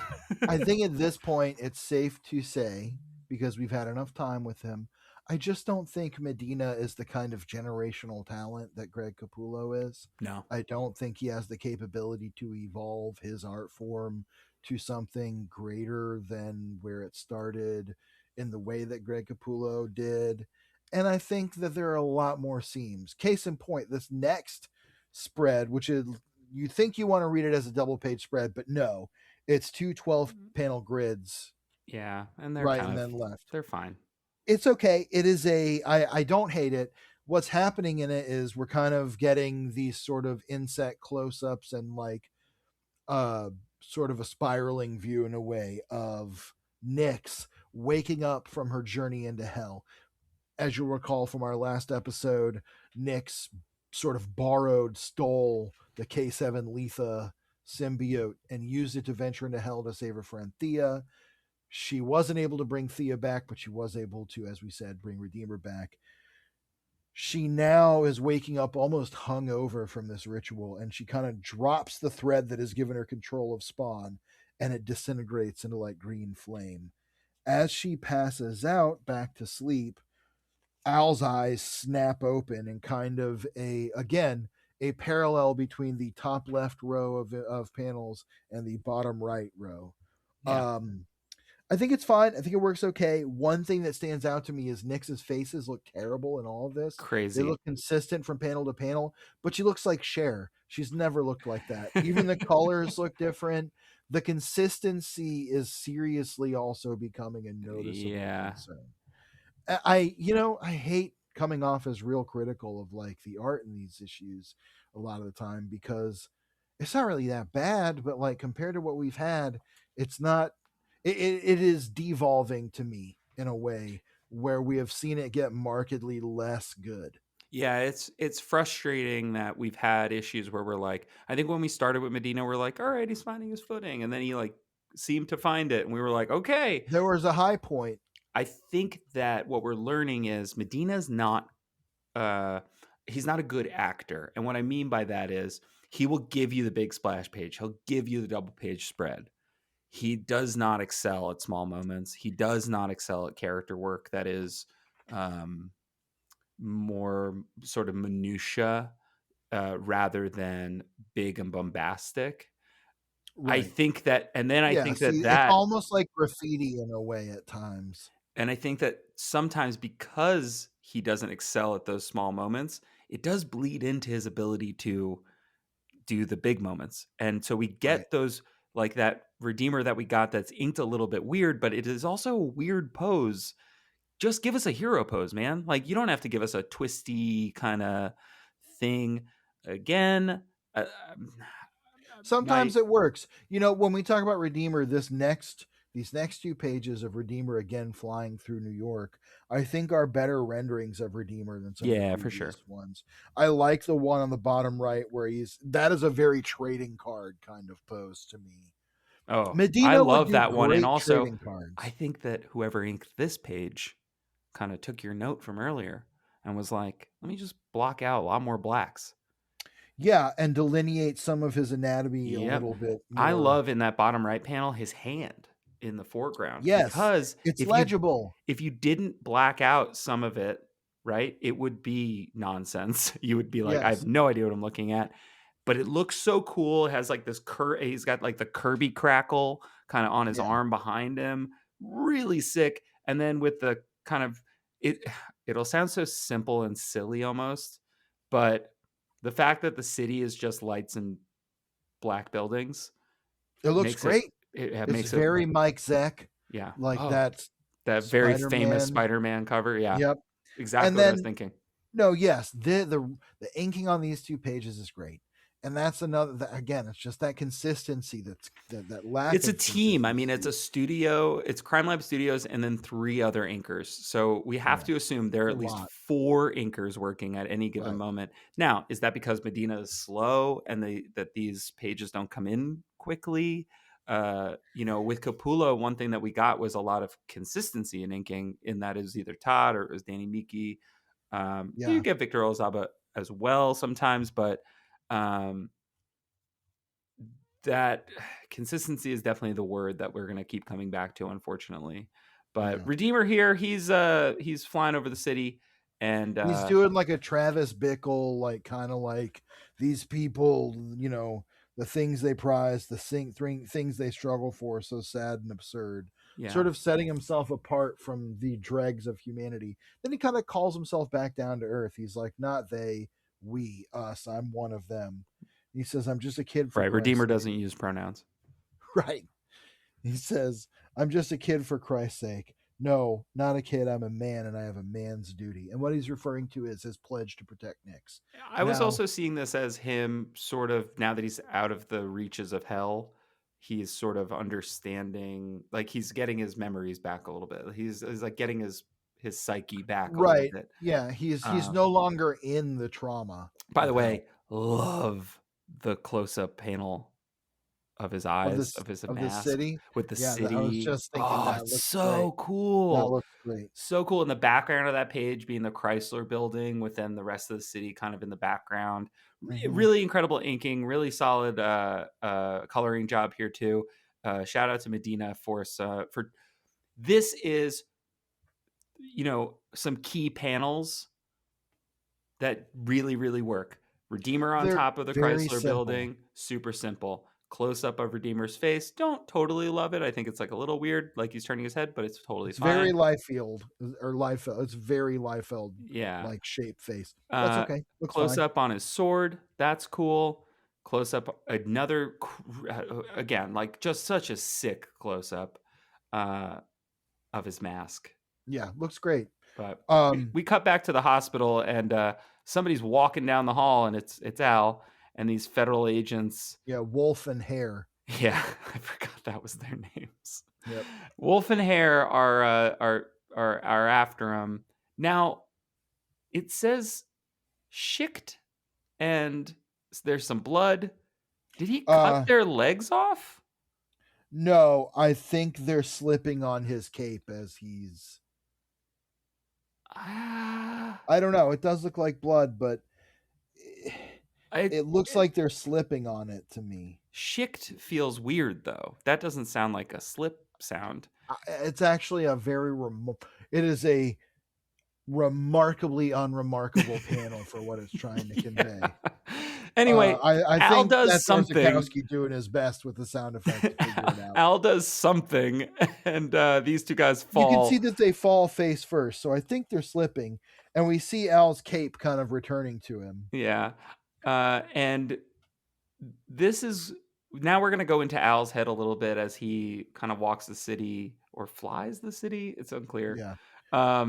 I think at this point it's safe to say, because we've had enough time with him, I just don't think Medina is the kind of generational talent that Greg Capullo is. No. I don't think he has the capability to evolve his art form to something greater than where it started in the way that Greg Capullo did. And I think that there are a lot more seams. Case in point, this next spread, which is, you think you want to read it as a double page spread, but no, it's two 12 panel grids, Yeah, and they're right kind and of then left. they're fine. It's okay. It is I don't hate it. What's happening in it is we're kind of getting these sort of insect close-ups and like sort of a spiraling view in a way of Nyx waking up from her journey into hell. As you'll recall from our last episode, Nyx sort of stole the K7 Letha symbiote and used it to venture into hell to save her friend Thea. She wasn't able to bring Thea back, but she was able to, as we said, bring Redeemer back. She now is waking up almost hungover from this ritual, and she kind of drops the thread that has given her control of Spawn, and it disintegrates into like green flame. As she passes out back to sleep, Al's eyes snap open and kind of a parallel between the top left row of panels and the bottom right row. Yeah. I think it's fine. I think it works okay. One thing that stands out to me is Nyx's faces look terrible in all of this. They Crazy. look consistent from panel to panel, but she looks like Cher. She's never looked like that. Even the colors look different. The consistency is seriously also becoming a noticeable Yeah. concern. I hate coming off as real critical of like the art in these issues a lot of the time because it's not really that bad, but like compared to what we've had, it's not. It is devolving to me in a way where we have seen it get markedly less good. Yeah, it's frustrating that we've had issues where we're like, I think when we started with Medina, we're like, all right, he's finding his footing, and then he like seemed to find it, and we were like, okay. There was a high point. I think that what we're learning is Medina's not uh he's not a good actor. And what I mean by that is he will give you the big splash page. He'll give you the double page spread. He does not excel at small moments. He does not excel at character work that is um more sort of minutia rather than big and bombastic. I Right. think that, and then I Yeah. think See, that it's that almost like graffiti in a way at times. And I think that sometimes because he doesn't excel at those small moments, it does bleed into his ability to do the big moments. And so we Right. get those, like that Redeemer that we got that's inked a little bit weird, but it is also a weird pose. Just give us a hero pose, man. Like you don't have to give us a twisty kind of thing again. Uh, um, my Sometimes it works. When we talk about Redeemer, these next few pages of Redeemer again flying through New York, I think are better renderings of Redeemer than some of the Yeah, for sure. previous ones. I like the one on the bottom right where that is a very trading card kind of pose to me. Oh, I Medina would love do that one. And great also, trading I cards. think that whoever inked this page kind of took your note from earlier and was like, let me just block out a lot more blacks. Yeah, and delineate some of his anatomy a Yep. little bit I more. love in that bottom right panel his hand in the foreground, Yes, because it's legible. if you didn't black out some of it, right, it would be nonsense. You would be like, I have Yes, no idea what I'm looking at. But it looks so cool. It has like this he's got like the Kirby crackle kind of on his yeah. arm behind him. Really sick. And then with the kind of it it'll sound so simple and silly almost, but the fact that the city is just lights and black buildings It looks makes it great. it It's makes it very Mike Zeck, yeah. like Oh, that that very famous Spider-Man. Spider-Man cover. Yeah. Yep. And Exactly what I was then thinking. no, yes, the inking on these two pages is great. And that's another again, it's just that consistency that lack It's a of team. I mean, it's consistency. a studio, it's Crime Lab Studios and then 3 other inkers. So we have Yeah. to assume there It's are a at least lot. 4 inkers working at any given Right. moment. Now, is that because Medina is slow and that these pages don't come in quickly? With Capullo, one thing that we got was a lot of consistency in inking, in that it was either Todd or it was Danny Miki. You Yeah. get Victor Olazaba as well sometimes, but um, that consistency is definitely the word that we're going to keep coming back to, unfortunately. But Yeah. Redeemer here, he's flying over the city, and He's doing like a Travis Bickle, like kind of like these people, the things they prize, things they struggle for, so sad and absurd. yeah, Sort of setting himself apart from the dregs of humanity. Then he kind of calls himself back down to earth. He's like, not they, we, us. I'm one of them. He says, I'm just a kid for right. Redeemer Christ's sake. doesn't use pronouns. Right. He says, I'm just a kid for Christ's sake. No, not a kid. I'm a man and I have a man's duty. And what he's referring to is his pledge to protect Nyx. I was Now, also seeing this as him sort of, now that he's out of the reaches of hell, he's sort of understanding, like he's getting his memories back a little bit. He's like getting his psyche back a little right. bit. Yeah, he's Um, no longer in the trauma by the of hell. way, love the close up panel of his eyes, of his Of this mask city. with the Yeah, I was city. just thinking Oh, that it's looks great. so That cool. looks great. So cool. In the background of that page being the Chrysler building, with then the rest of the city kind of in the background. Hmm. Really incredible inking, really solid coloring job here too. Shout out to Medina for this is some key panels that really, really work. Redeemer on They're top of the very Chrysler simple. building, super simple. close up of Redeemer's face. Don't totally love it. I think it's like a little weird, like he's turning his head, but it's totally It's very fine. Liefeld or Liefeld. It's very Liefeld Yeah. like shape face. That's Uh, okay. Looks Close fine. up on his sword. That's cool. Close up another again, like just such a sick close up uh, of his mask. Yeah, looks great. But Um, we cut back to the hospital, and somebody's walking down the hall, and it's Al and these federal agents. yeah, Wolf and Hare. Yeah, I forgot that was their names. Yep. Wolf and Hare are after him. Now it says shicked, and there's some blood. Did he cut their legs off? No, I think they're slipping on his cape as he's. I don't know. It does look like blood, but it looks like they're slipping on it to me. Shicked feels weird though. That doesn't sound like a slip sound. It's actually a very it is a remarkably unremarkable panel for what it's trying to convey. Anyway, I Al think does that's something. Orzechowski doing his best with the sound effects to figure it out. Al does something, and these two guys fall. You can see that they fall face first, so I think they're slipping, and we see Al's cape kind of returning to him. Yeah, and this is now we're going to go into Al's head a little bit as he kind of walks the city or flies the city. It's unclear. Yeah.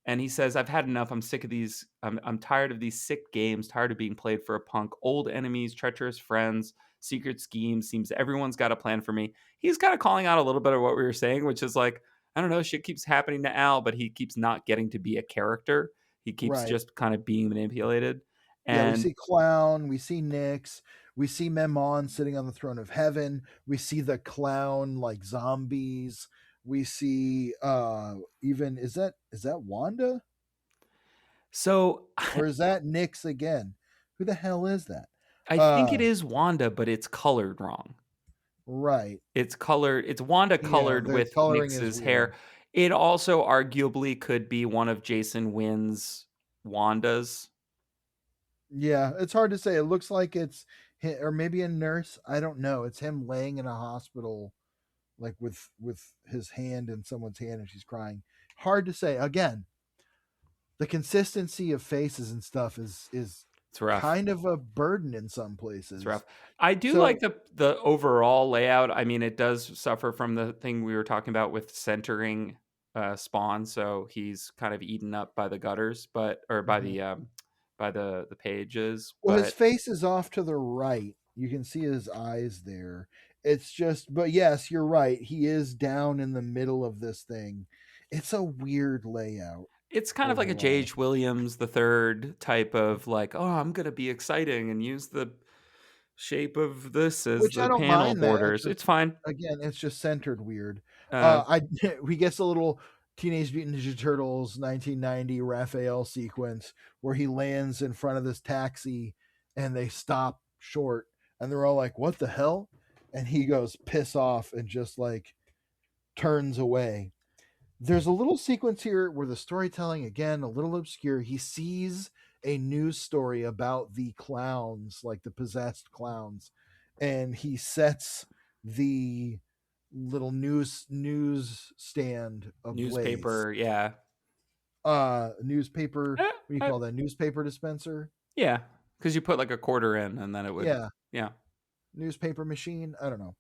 And he says, I've had enough. I'm sick of these. I'm tired of these sick games, tired of being played for a punk. Old enemies, treacherous friends, secret schemes. Seems everyone's got a plan for me. He's kind of calling out a little bit of what we were saying, which is like, I don't know, shit keeps happening to Al, but he keeps not getting to be a character. He keeps just kind of being manipulated. And we see Clown, we see Nyx, we see Mammon sitting on the throne of heaven. We see the clown like zombies. We see even is that Wanda? So or is that Nyx again? Who the hell is that? I think it is Wanda, but it's colored wrong. Right. It's colored. It's Wanda colored with Nyx's hair. It also arguably could be one of Jason Wynn's Wandas. Yeah, it's hard to say. It looks like it's or maybe a nurse. I don't know. It's him laying in a hospital, like with his hand in someone's hand, and she's crying. Hard to say. Again, the consistency of faces and stuff is it's rough. Kind of a burden in some places. It's rough. I do like the overall layout. I mean, it does suffer from the thing we were talking about with centering Spawn, so he's kind of eaten up by the gutters, by the pages. Well, his face is off to the right. You can see his eyes there. It's just, but yes, you're right. He is down in the middle of this thing. It's a weird layout. It's kind of like a J.H. Williams III type of like, oh, I'm going to be exciting and use the shape of this as the panel borders. It's fine. Again, it's just centered weird. He gets a little Teenage Mutant Ninja Turtles 1990 Raphael sequence where he lands in front of this taxi and they stop short and they're all like, what the hell? And he goes piss off and just like turns away. There's a little sequence here where the storytelling, again, a little obscure. He sees a news story about the clowns, like the possessed clowns, and he sets the little news stand ablaze. Newspaper, yeah. Newspaper. What do you call that? Newspaper dispenser? Yeah, because you put like a quarter in, and then it would. Yeah. Newspaper machine. I don't know.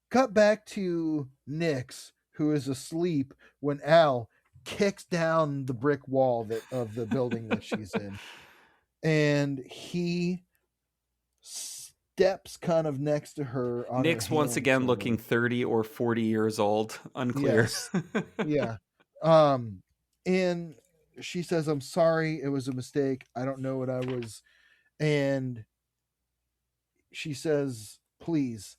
Cut back to Nyx, who is asleep when Al kicks down the brick wall of the building that she's in. And he steps kind of next to her. Nyx once again looking 30 or 40 years old. Unclear. Yes. Yeah. And she says, I'm sorry. It was a mistake. I don't know what I was. And she says, please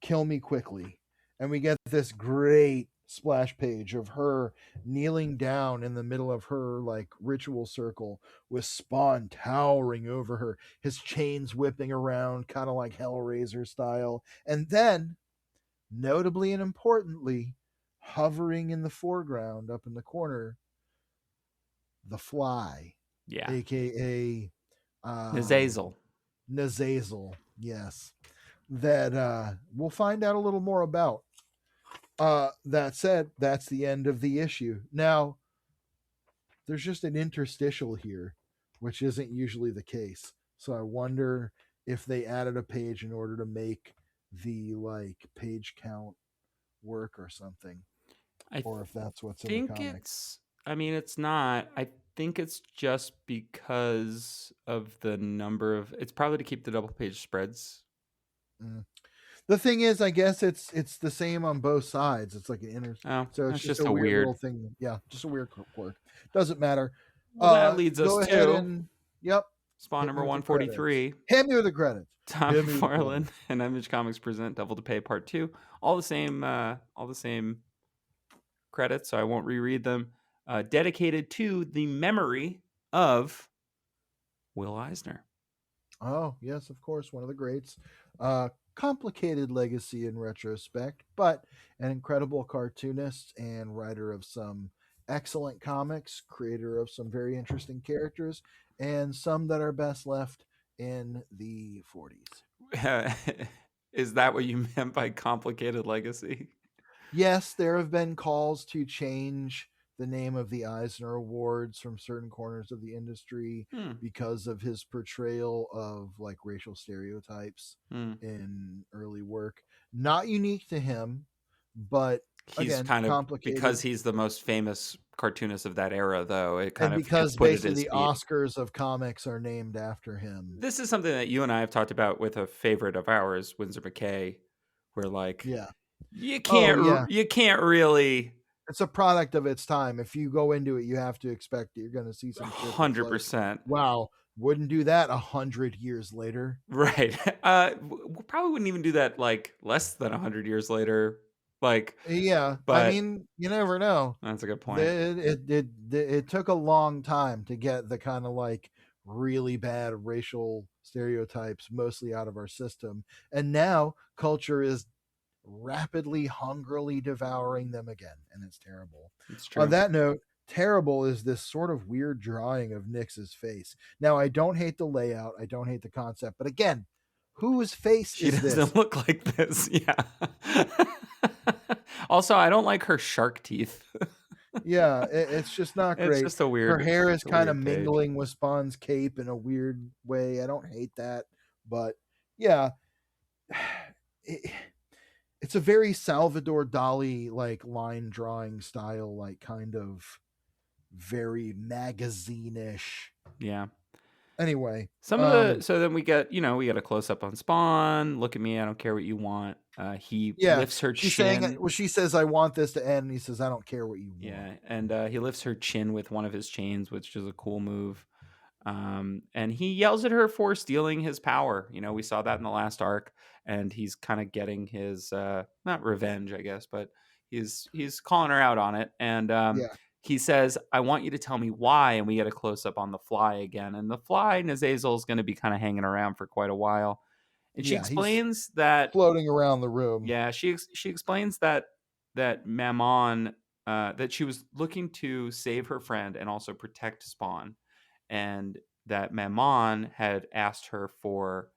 kill me quickly. And we get this great splash page of her kneeling down in the middle of her like ritual circle with Spawn towering over her, his chains whipping around kind of like Hellraiser style. And then, notably and importantly, hovering in the foreground up in the corner, the Fly, aka Nazazel. Yes. That we'll find out a little more about. That said, that's the end of the issue. Now, there's just an interstitial here, which isn't usually the case. So I wonder if they added a page in order to make the page count work or something, I or if that's what's in the think comics. I mean, it's not. I think it's just because of the number of. It's probably to keep the double page spreads. Mm. The thing is, I guess it's the same on both sides. It's like an inner, Oh, so it's that's just just a a weird weird. little thing. Yeah, just a weird quirk. Doesn't matter. Well, that leads us Go ahead to and yep. Spawn Hit me number with the credits. 143. Hit me with the credits. Tom Hit me with the McFarlane credits. and Image Comics present Devil to Pay Part 2. All the same credits, so I won't reread them. Dedicated to the memory of Will Eisner. Oh, yes, of course, one of the greats. Complicated legacy in retrospect, but an incredible cartoonist and writer of some excellent comics, creator of some very interesting characters, and some that are best left in the 40s. Is that what you meant by complicated legacy? Yes, there have been calls to change the name of the Eisner Awards from certain corners of the industry because of his portrayal of racial stereotypes in early work. Not unique to him, but He's again, kind of, because complicated. he's the most famous cartoonist of that era, though, it kind And of gets because put at basically his the feet. Oscars of comics are named after him. This is something that you and I have talked about with a favorite of ours, Windsor McKay, where Yeah. you Oh, can't yeah. you can't really It's a product of its time. If you go into it, you have to expect that you're going to see some shit that's like, 100%. wow, wouldn't do that 100 years later. Right. We probably wouldn't even do that less than 100 years later. Yeah, I But mean, you never know. that's a good point. It took a long time to get the kind of really bad racial stereotypes mostly out of our system, and now culture is rapidly, hungrily devouring them again, and it's terrible. It's On true. that note, terrible is this sort of weird drawing of Nyx's face. Now, I don't hate the layout, I don't hate the concept, but again, whose face She is doesn't this? look like this. Yeah. Also, I don't like her shark teeth. Yeah, it's just not It's great. just a Her weird hair is it's a kind of weird page. mingling with Spawn's cape in a weird way. I don't hate that, but yeah, it, it's a very Salvador Dali line drawing style, kind of very magazine-ish. Yeah. Anyway, Some of the so then we get a close up on Spawn. Look at me, I don't care what you want. He yeah, lifts her she's saying, chin. well, she says, "I want this to end," and he says, "I don't care what you want." Yeah, and he lifts her chin with one of his chains, which is a cool move. And he yells at her for stealing his power. We saw that in the last arc, and he's kind of getting his not revenge, I guess, but he's calling her out on it. And Yeah, he says, "I want you to tell me why." And we get a close up on the Fly again, and the Fly, Nazazel, is going to be kind of hanging around for quite a while. And she yeah, he's explains that floating around the room. yeah, she explains that Mammon that she was looking to save her friend and also protect Spawn, and that Mammon had asked her for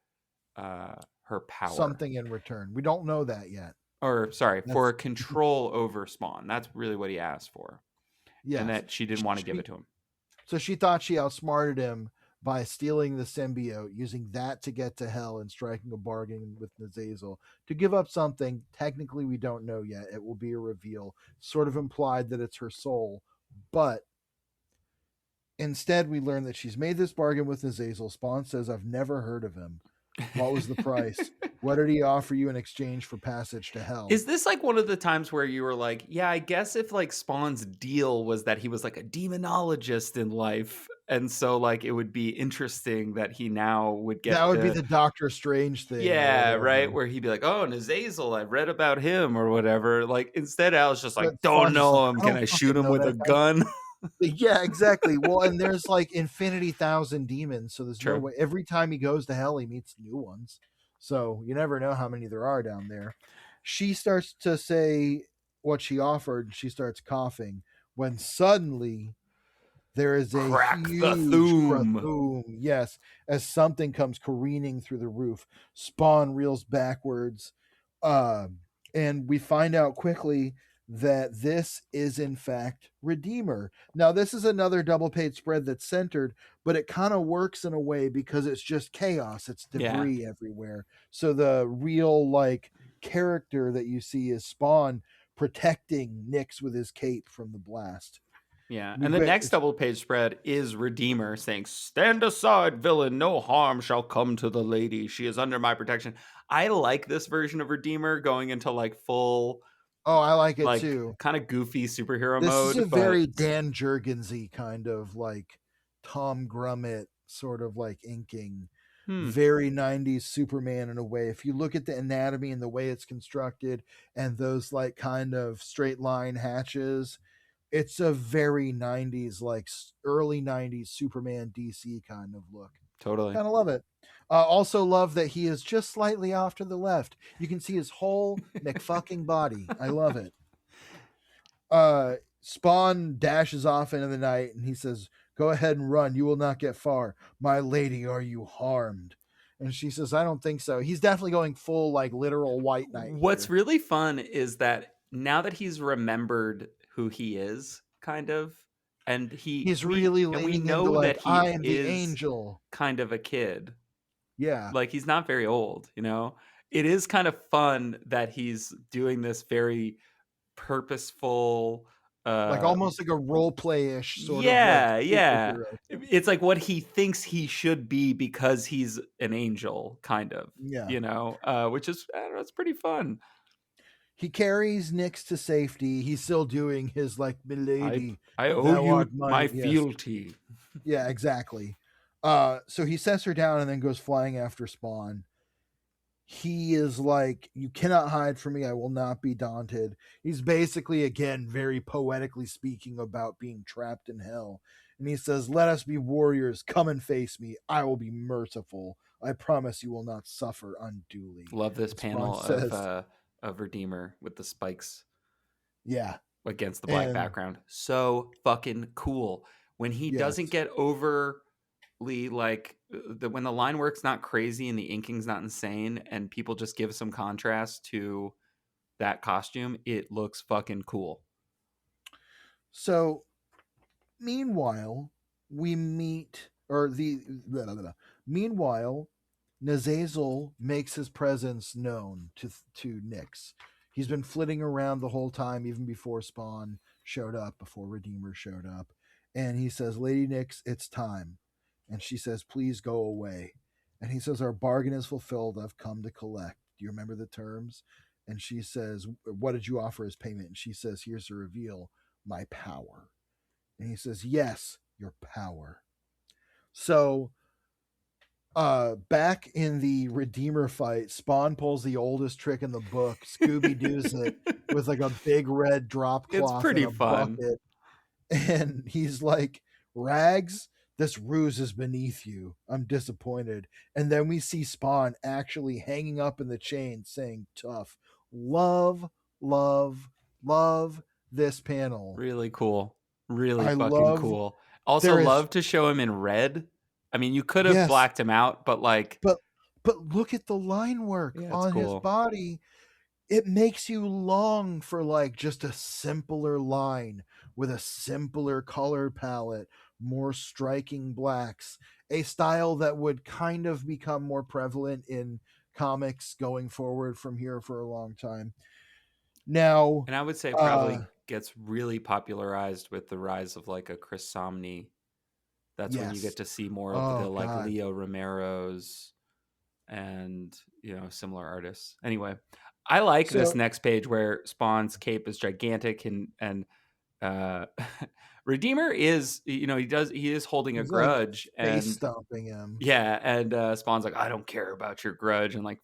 her power, Something in return. We don't know that yet. or sorry, That's for control over Spawn. That's really what he asked for, and yes. that she didn't want to give it to him. So she thought she outsmarted him by stealing the symbiote, using that to get to Hell and striking a bargain with Nazazel to give up something. Technically, we don't know yet. It will be a reveal. Sort of implied that it's her soul, but instead we learn that she's made this bargain with Nazazel. Spawn says, "I've never heard of him. What was the price? What did he offer you in exchange for passage to Hell?" Is this one of the times where you were like, yeah, I guess if Spawn's deal was that he was a demonologist in life, and so it would be interesting that he now would get That would be to, the Doctor Strange thing, or yeah, whatever. right, where he'd be like, oh, Nazazel, I read about him or whatever. Instead, Al's just But don't Spawn's just like, know him. "I Can don't I shoot fucking him know with a that guy." gun? Yeah, exactly. Well, and there's infinity thousand demons, so there's no True. way. Every time he goes to Hell, he meets new ones. So you never know how many there are down there. She starts to say what she offered, and she starts coughing when suddenly there is a Crack the huge thoom. krathum, yes, as something comes careening through the roof. Spawn reels backwards, and we find out quickly that this is in fact Redeemer. Now, this is another double page spread that's centered, but it kind of works in a way because it's just chaos, it's Yeah. debris everywhere. So the real like character that you see is Spawn protecting Nyx with his cape from the blast. Yeah. We And the get next double page spread is Redeemer saying, "Stand aside, villain. No harm shall come to the lady. She is under my protection." I like this version of Redeemer going into like full, oh, I like it like too. kind of goofy superhero This is a mode, but very Dan Jurgensy kind of like Tom Grummett sort of like inking. Very 90s Superman in a way. If you look at the anatomy and the way it's constructed and those like kind of straight line hatches, it's a very 90s, like early 90s Superman DC kind of look. totally. Kind of love it. Also love that he is just slightly off to the left. You can see his whole McFucking body. I love it. Spawn dashes off into the night and he says, "Go ahead and run. You will not get far. My lady, are you harmed?" And she says, "I don't think so." He's definitely going full like literal White Knight. What's here. really fun is that now that he's remembered who he is, kind of, and He's really we leaning into know like, that he I am the is angel. kind of a kid. Yeah. Like he's not very old, you know? It is kind of fun that he's doing this very purposeful Like almost like a role play-ish sort of like yeah. superhero. It's like what he thinks he should be because he's an angel, kind of, Yeah. you know, which is, I don't know, it's pretty fun. He carries Nyx to safety. He's still doing his like, "Milady, I owe thou you art my mine." Yes. fealty. Yeah, exactly. So he sets her down and then goes flying after Spawn. He is like, "You cannot hide from me. I will not be daunted." He's basically, again, very poetically speaking about being trapped in hell. And he says, "Let us be warriors. Come and face me. I will be merciful. I promise you will not suffer unduly." Love this And Spawn panel says, of Redeemer with the spikes yeah. against the black And background. So fucking cool. When he yes. doesn't get overly like when the line work's not crazy and the inking's not insane and people just give some contrast to that costume, it looks fucking cool. So meanwhile, we meet, or the, meanwhile, Nazazel makes his presence known to Nyx. He's been flitting around the whole time, even before Spawn showed up, before Redeemer showed up. And he says, "Lady Nyx, it's time." And she says, "Please go away." And he says, "Our bargain is fulfilled. I've come to collect. Do you remember the terms?" And she says, "What did you offer as payment?" And she says, "Here's the reveal, my power." And he says, "Yes, your power." So back in the Redeemer fight, Spawn pulls the oldest trick in the book. Scooby Doo's it with like a big red drop It's cloth pretty and a fun. bucket. And he's like, "Rags, this ruse is beneath you. I'm disappointed." And then we see Spawn actually hanging up in the chain saying, "Tough." Love, love, love this panel. Really cool. Really I fucking love, cool. Also there is, love to show him in red. I mean, you could have yes, blacked him out, but like but look at the line work yeah, it's on his cool. body. It makes you long for like just a simpler line with a simpler color palette, more striking blacks, a style that would kind of become more prevalent in comics going forward from here for a long time. Now, And I would say uh probably gets really popularized with the rise of like a Chris Somney. That's when you yes. get to see more of the Oh like god. Leo Romero's and you know similar artists. Anyway, I like this So next page where Spawn's cape is gigantic and uh Redeemer is, you know, he is holding a he's like grudge face and stomping him. yeah, and Spawn's like, "I don't care about your grudge," and like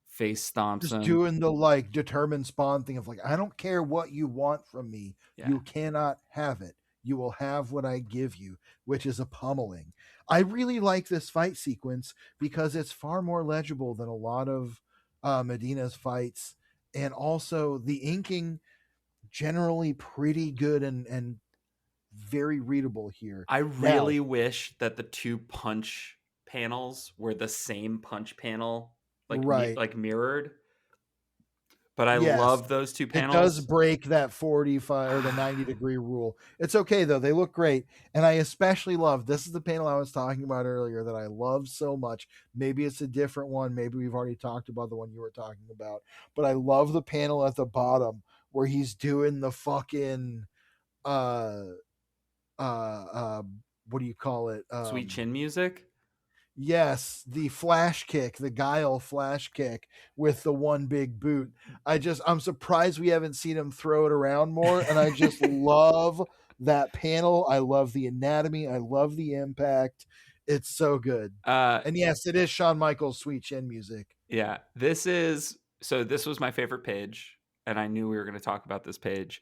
face stomps Just him. doing the like determined Spawn thing of like, "I don't care what you want from me. Yeah. You cannot have it. You will have what I give you," which is a pummeling. I really like this fight sequence because it's far more legible than a lot of Medina's fights, and also the inking generally pretty good and very readable here. I Now, really wish that the 2 punch panels were the same punch panel, like right. like mirrored. But I Yes, love those 2 it does panels. break that 45 or the 90-degree rule. It's okay though. They look great. And I especially love, this is the panel I was talking about earlier that I love so much. Maybe it's a different one. Maybe we've already talked about the one you were talking about. But I love the panel at the bottom where he's doing the fucking uh what do you call it? Sweet chin music. Yes, the flash kick, the guile flash kick with the one big boot. I'm surprised we haven't seen him throw it around more. And I just love that panel. I love the anatomy. I love the impact. It's so good. And yes, it is Shawn Michaels' Sweet Chin music. Yeah, this was my favorite page, and I knew we were going to talk about this page,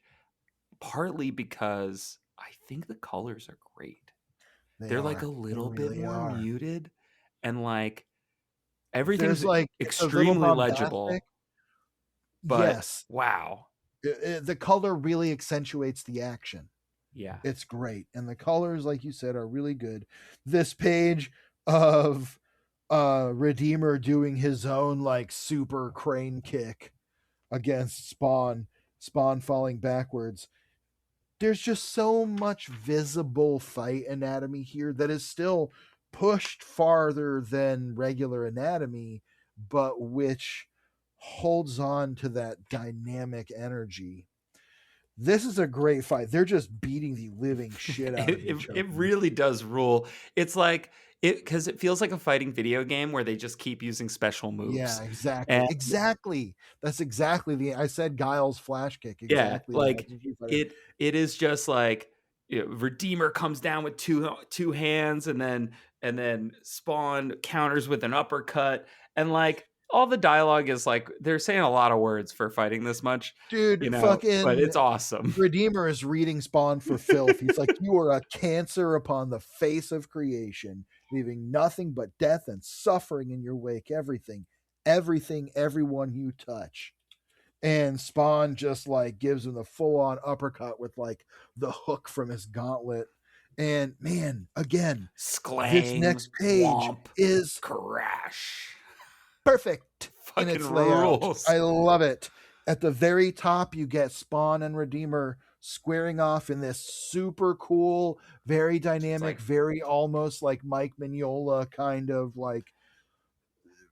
partly because I think the colors are great. They're like a little bit really more are. muted, and like everything's There's like it's a little extremely bombastic. legible. But Yes, wow, the color really accentuates the action. yeah, It's great. And the colors, like you said, are really good. This page of Redeemer doing his own like super crane kick against Spawn falling backwards. There's just so much visible fight anatomy here that is still pushed farther than regular anatomy, but which holds on to that dynamic energy. This is a great fight. They're just beating the living shit out of each other. it really does rule. It's like because it feels like a fighting video game where they just keep using special moves. Yeah, exactly. And Exactly. That's exactly I said Guile's flash kick. yeah, Exactly. like it is just like, Redeemer comes down with two hands, and then Spawn counters with an uppercut, and like all the dialogue is like they're saying a lot of words for fighting this much, Dude, but fucking it's awesome. Redeemer is reading Spawn for filth. He's like, you are a cancer upon the face of creation, leaving nothing but death and suffering in your wake. Everything, everyone you touch. And Spawn just like gives him the full on uppercut with like the hook from his gauntlet. And man, again, Sklang, this next page womp, is crash. perfect in Fucking its layout. rules. I love it. At the very top, you get Spawn and Redeemer squaring off in this super cool, very dynamic, very almost like Mike Mignola kind of like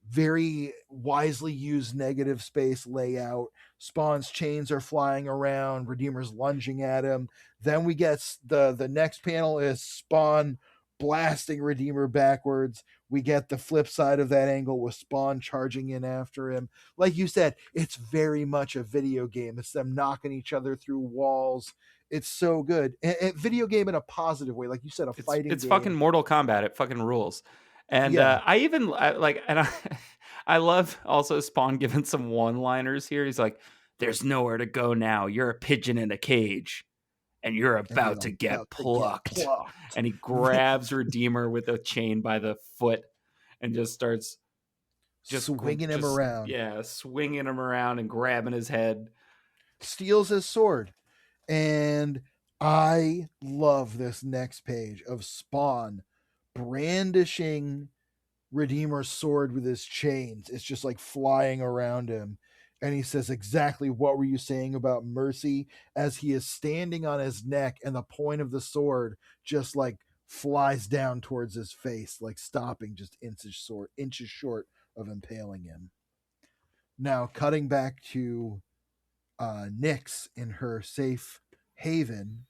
very wisely used negative space layout. Spawn's chains are flying around, Redeemer's lunging at him. Then we get the next panel is Spawn blasting Redeemer backwards. We get the flip side of that angle with Spawn charging in after him. Like you said, it's very much a video game. It's them knocking each other through walls. It's so good. And video game in a positive way. Like you said, fighting it's game. fucking Mortal Kombat. It fucking rules. And Yeah. I love also Spawn giving some one-liners here. He's like, "There's nowhere to go now. You're a pigeon in a cage, and you're about to get plucked." And he grabs Redeemer with a chain by the foot and just starts swinging him around. Yeah, swinging him around and grabbing his head. Steals his sword. And I love this next page of Spawn brandishing Redeemer's sword with his chains. It's just like flying around him. And he says, exactly what were you saying about mercy? As he is standing on his neck and the point of the sword just like flies down towards his face, like stopping just inches short of impaling him. Now, cutting back to Nyx in her safe haven,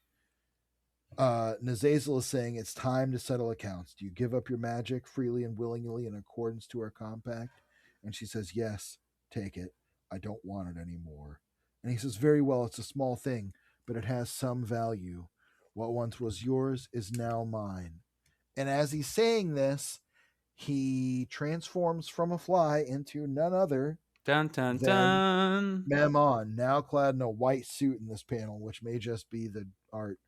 Nazazel is saying it's time to settle accounts. Do you give up your magic freely and willingly in accordance to our compact? And she says, yes, take it. I don't want it anymore. And he says, very well, it's a small thing, but it has some value. What once was yours is now mine. And as he's saying this, he transforms from a fly into none other dun, dun, dun. Mammon, now clad in a white suit in this panel, which may just be the art.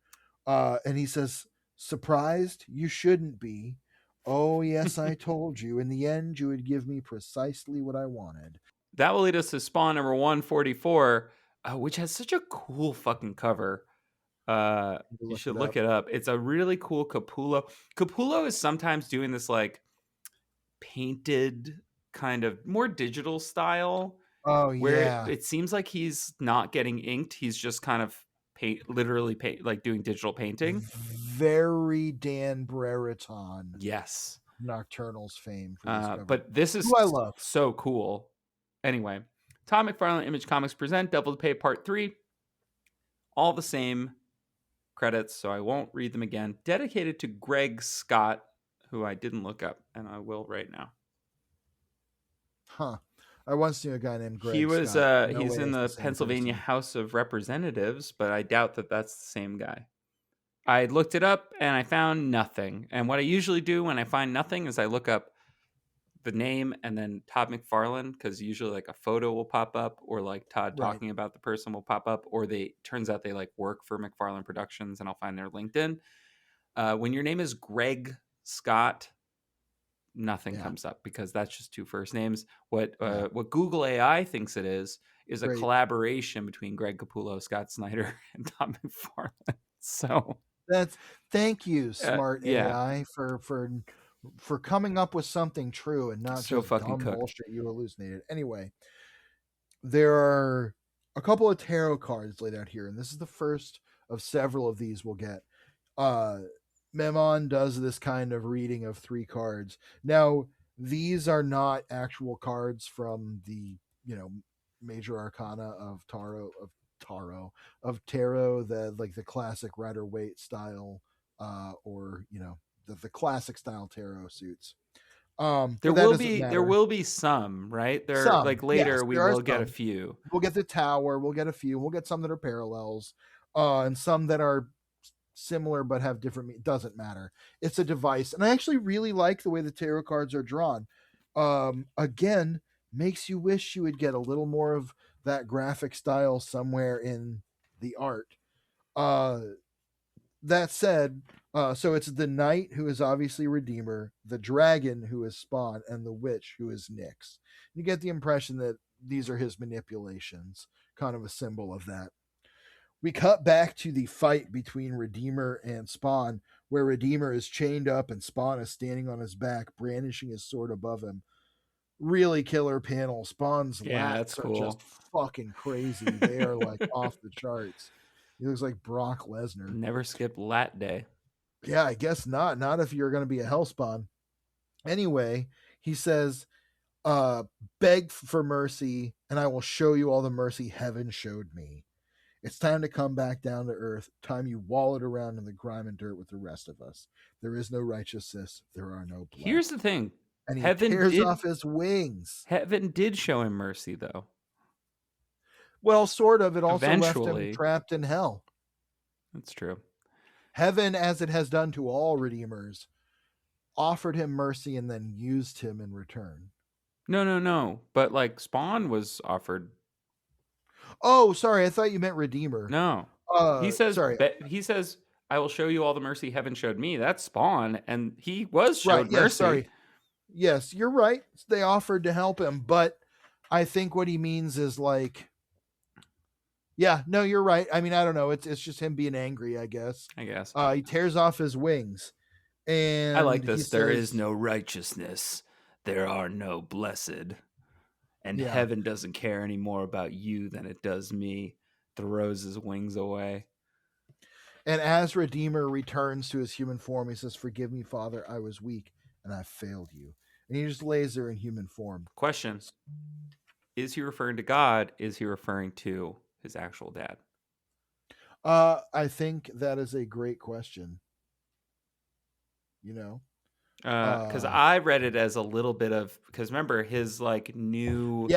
And he says, surprised? You shouldn't be. Oh, yes, I told you. In the end, you would give me precisely what I wanted. That will lead us to Spawn number 144, which has such a cool fucking cover. You Look should it look up. it up. It's a really cool Capullo. Capullo is sometimes doing this like painted kind of more digital style Oh where yeah, it seems like he's not getting inked. He's just kind of literally like doing digital painting. very Dan Brereton, Yes. Nocturnals fame for this cover, But this is who I love. so cool. Anyway, Todd McFarlane Image Comics present Devil to Pay Part 3. All the same credits, so I won't read them again. Dedicated to Greg Scott, who I didn't look up, and I will right now. Huh. I once knew a guy named Greg Scott. No He's way in it's the the same Pennsylvania person. House of Representatives, but I doubt that that's the same guy. I looked it up and I found nothing. And what I usually do when I find nothing is I look up the name and then Todd McFarlane, because usually like a photo will pop up or like Todd Right. talking about the person will pop up, or they turns out they like work for McFarlane Productions and I'll find their LinkedIn. When your name is Greg Scott, nothing Yeah. comes up because that's just two first names. What Yeah. what Google AI thinks it is a Great. collaboration between Greg Capullo, Scott Snyder, and Todd McFarlane. So Thank you, smart yeah, AI, for coming up with something true and not so just fucking dumb cooked. bullshit you hallucinated. Anyway, there are a couple of tarot cards laid out here, and this is the first of several of these we'll get. Mammon does this kind of reading of 3 cards. Now, these are not actual cards from the, major arcana of tarot, the classic Rider-Waite style, or the classic style tarot suits. But that doesn't There matter. will be some, right? There Some, like yes, later we there are will get a some. few. We'll get the tower, we'll get a few, we'll get some that are parallels, and some that are similar but have different. Doesn't matter. It's a device, and I actually really like the way the tarot cards are drawn. Again, makes you wish you would get a little more of that graphic style somewhere in the art. That said, so it's the knight, who is obviously Redeemer, the dragon, who is Spawn, and the witch, who is Nyx. You get the impression that these are his manipulations, kind of a symbol of that. We cut back to the fight between Redeemer and Spawn, where Redeemer is chained up and Spawn is standing on his back, brandishing his sword above him. Really killer panel. Spawn's Yeah, that's lats are just cool. fucking crazy. They are like off the charts. He looks like Brock Lesnar. Never skip Lat Day. Yeah, I guess not. Not if you're going to be a Hellspawn. Anyway, he says, beg for mercy, and I will show you all the mercy heaven showed me. It's time to come back down to earth. Time you wallowed around in the grime and dirt with the rest of us. There is no righteousness. There are no blood. Here's the thing. And he tears off his wings. Heaven did show him mercy, though. Well, sort of. It also Eventually. left him trapped in hell. That's true. Heaven, as it has done to all Redeemers, offered him mercy and then used him in return. No. But like Spawn was offered. Oh, sorry. I thought you meant Redeemer. No. He says, sorry. I will show you all the mercy heaven showed me. That's Spawn. And he was showed mercy. Yes, sorry. Yes, you're right. They offered to help him, but I think what he means is like, yeah, no, you're right. I mean, I don't know. It's just him being angry, I guess. He tears off his wings. And I like this. There is no righteousness. There are no blessed. And heaven doesn't care any more about you than it does me. Throws his wings away. And as Redeemer returns to his human form, he says, "Forgive me, Father, I was weak and I failed you." And he just lays there in human form. Question. Is he referring to God? Is he referring to his actual dad? I think that is a great question. Because I read it as a little bit of, because remember his like new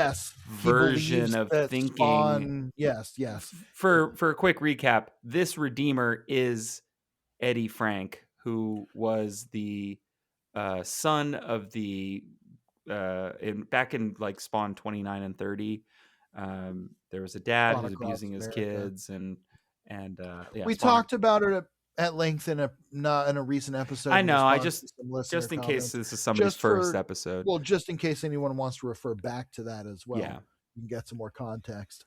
version of thinking. Spawn, yes. For a quick recap, this Redeemer is Eddie Frank, who was the son of the back in like Spawn 29 and 30. There was a dad who was abusing his kids, and we talked about it at length in a recent episode. I know. I just in case this is somebody's first episode. Well, just in case anyone wants to refer back to that as well. Yeah, you can get some more context.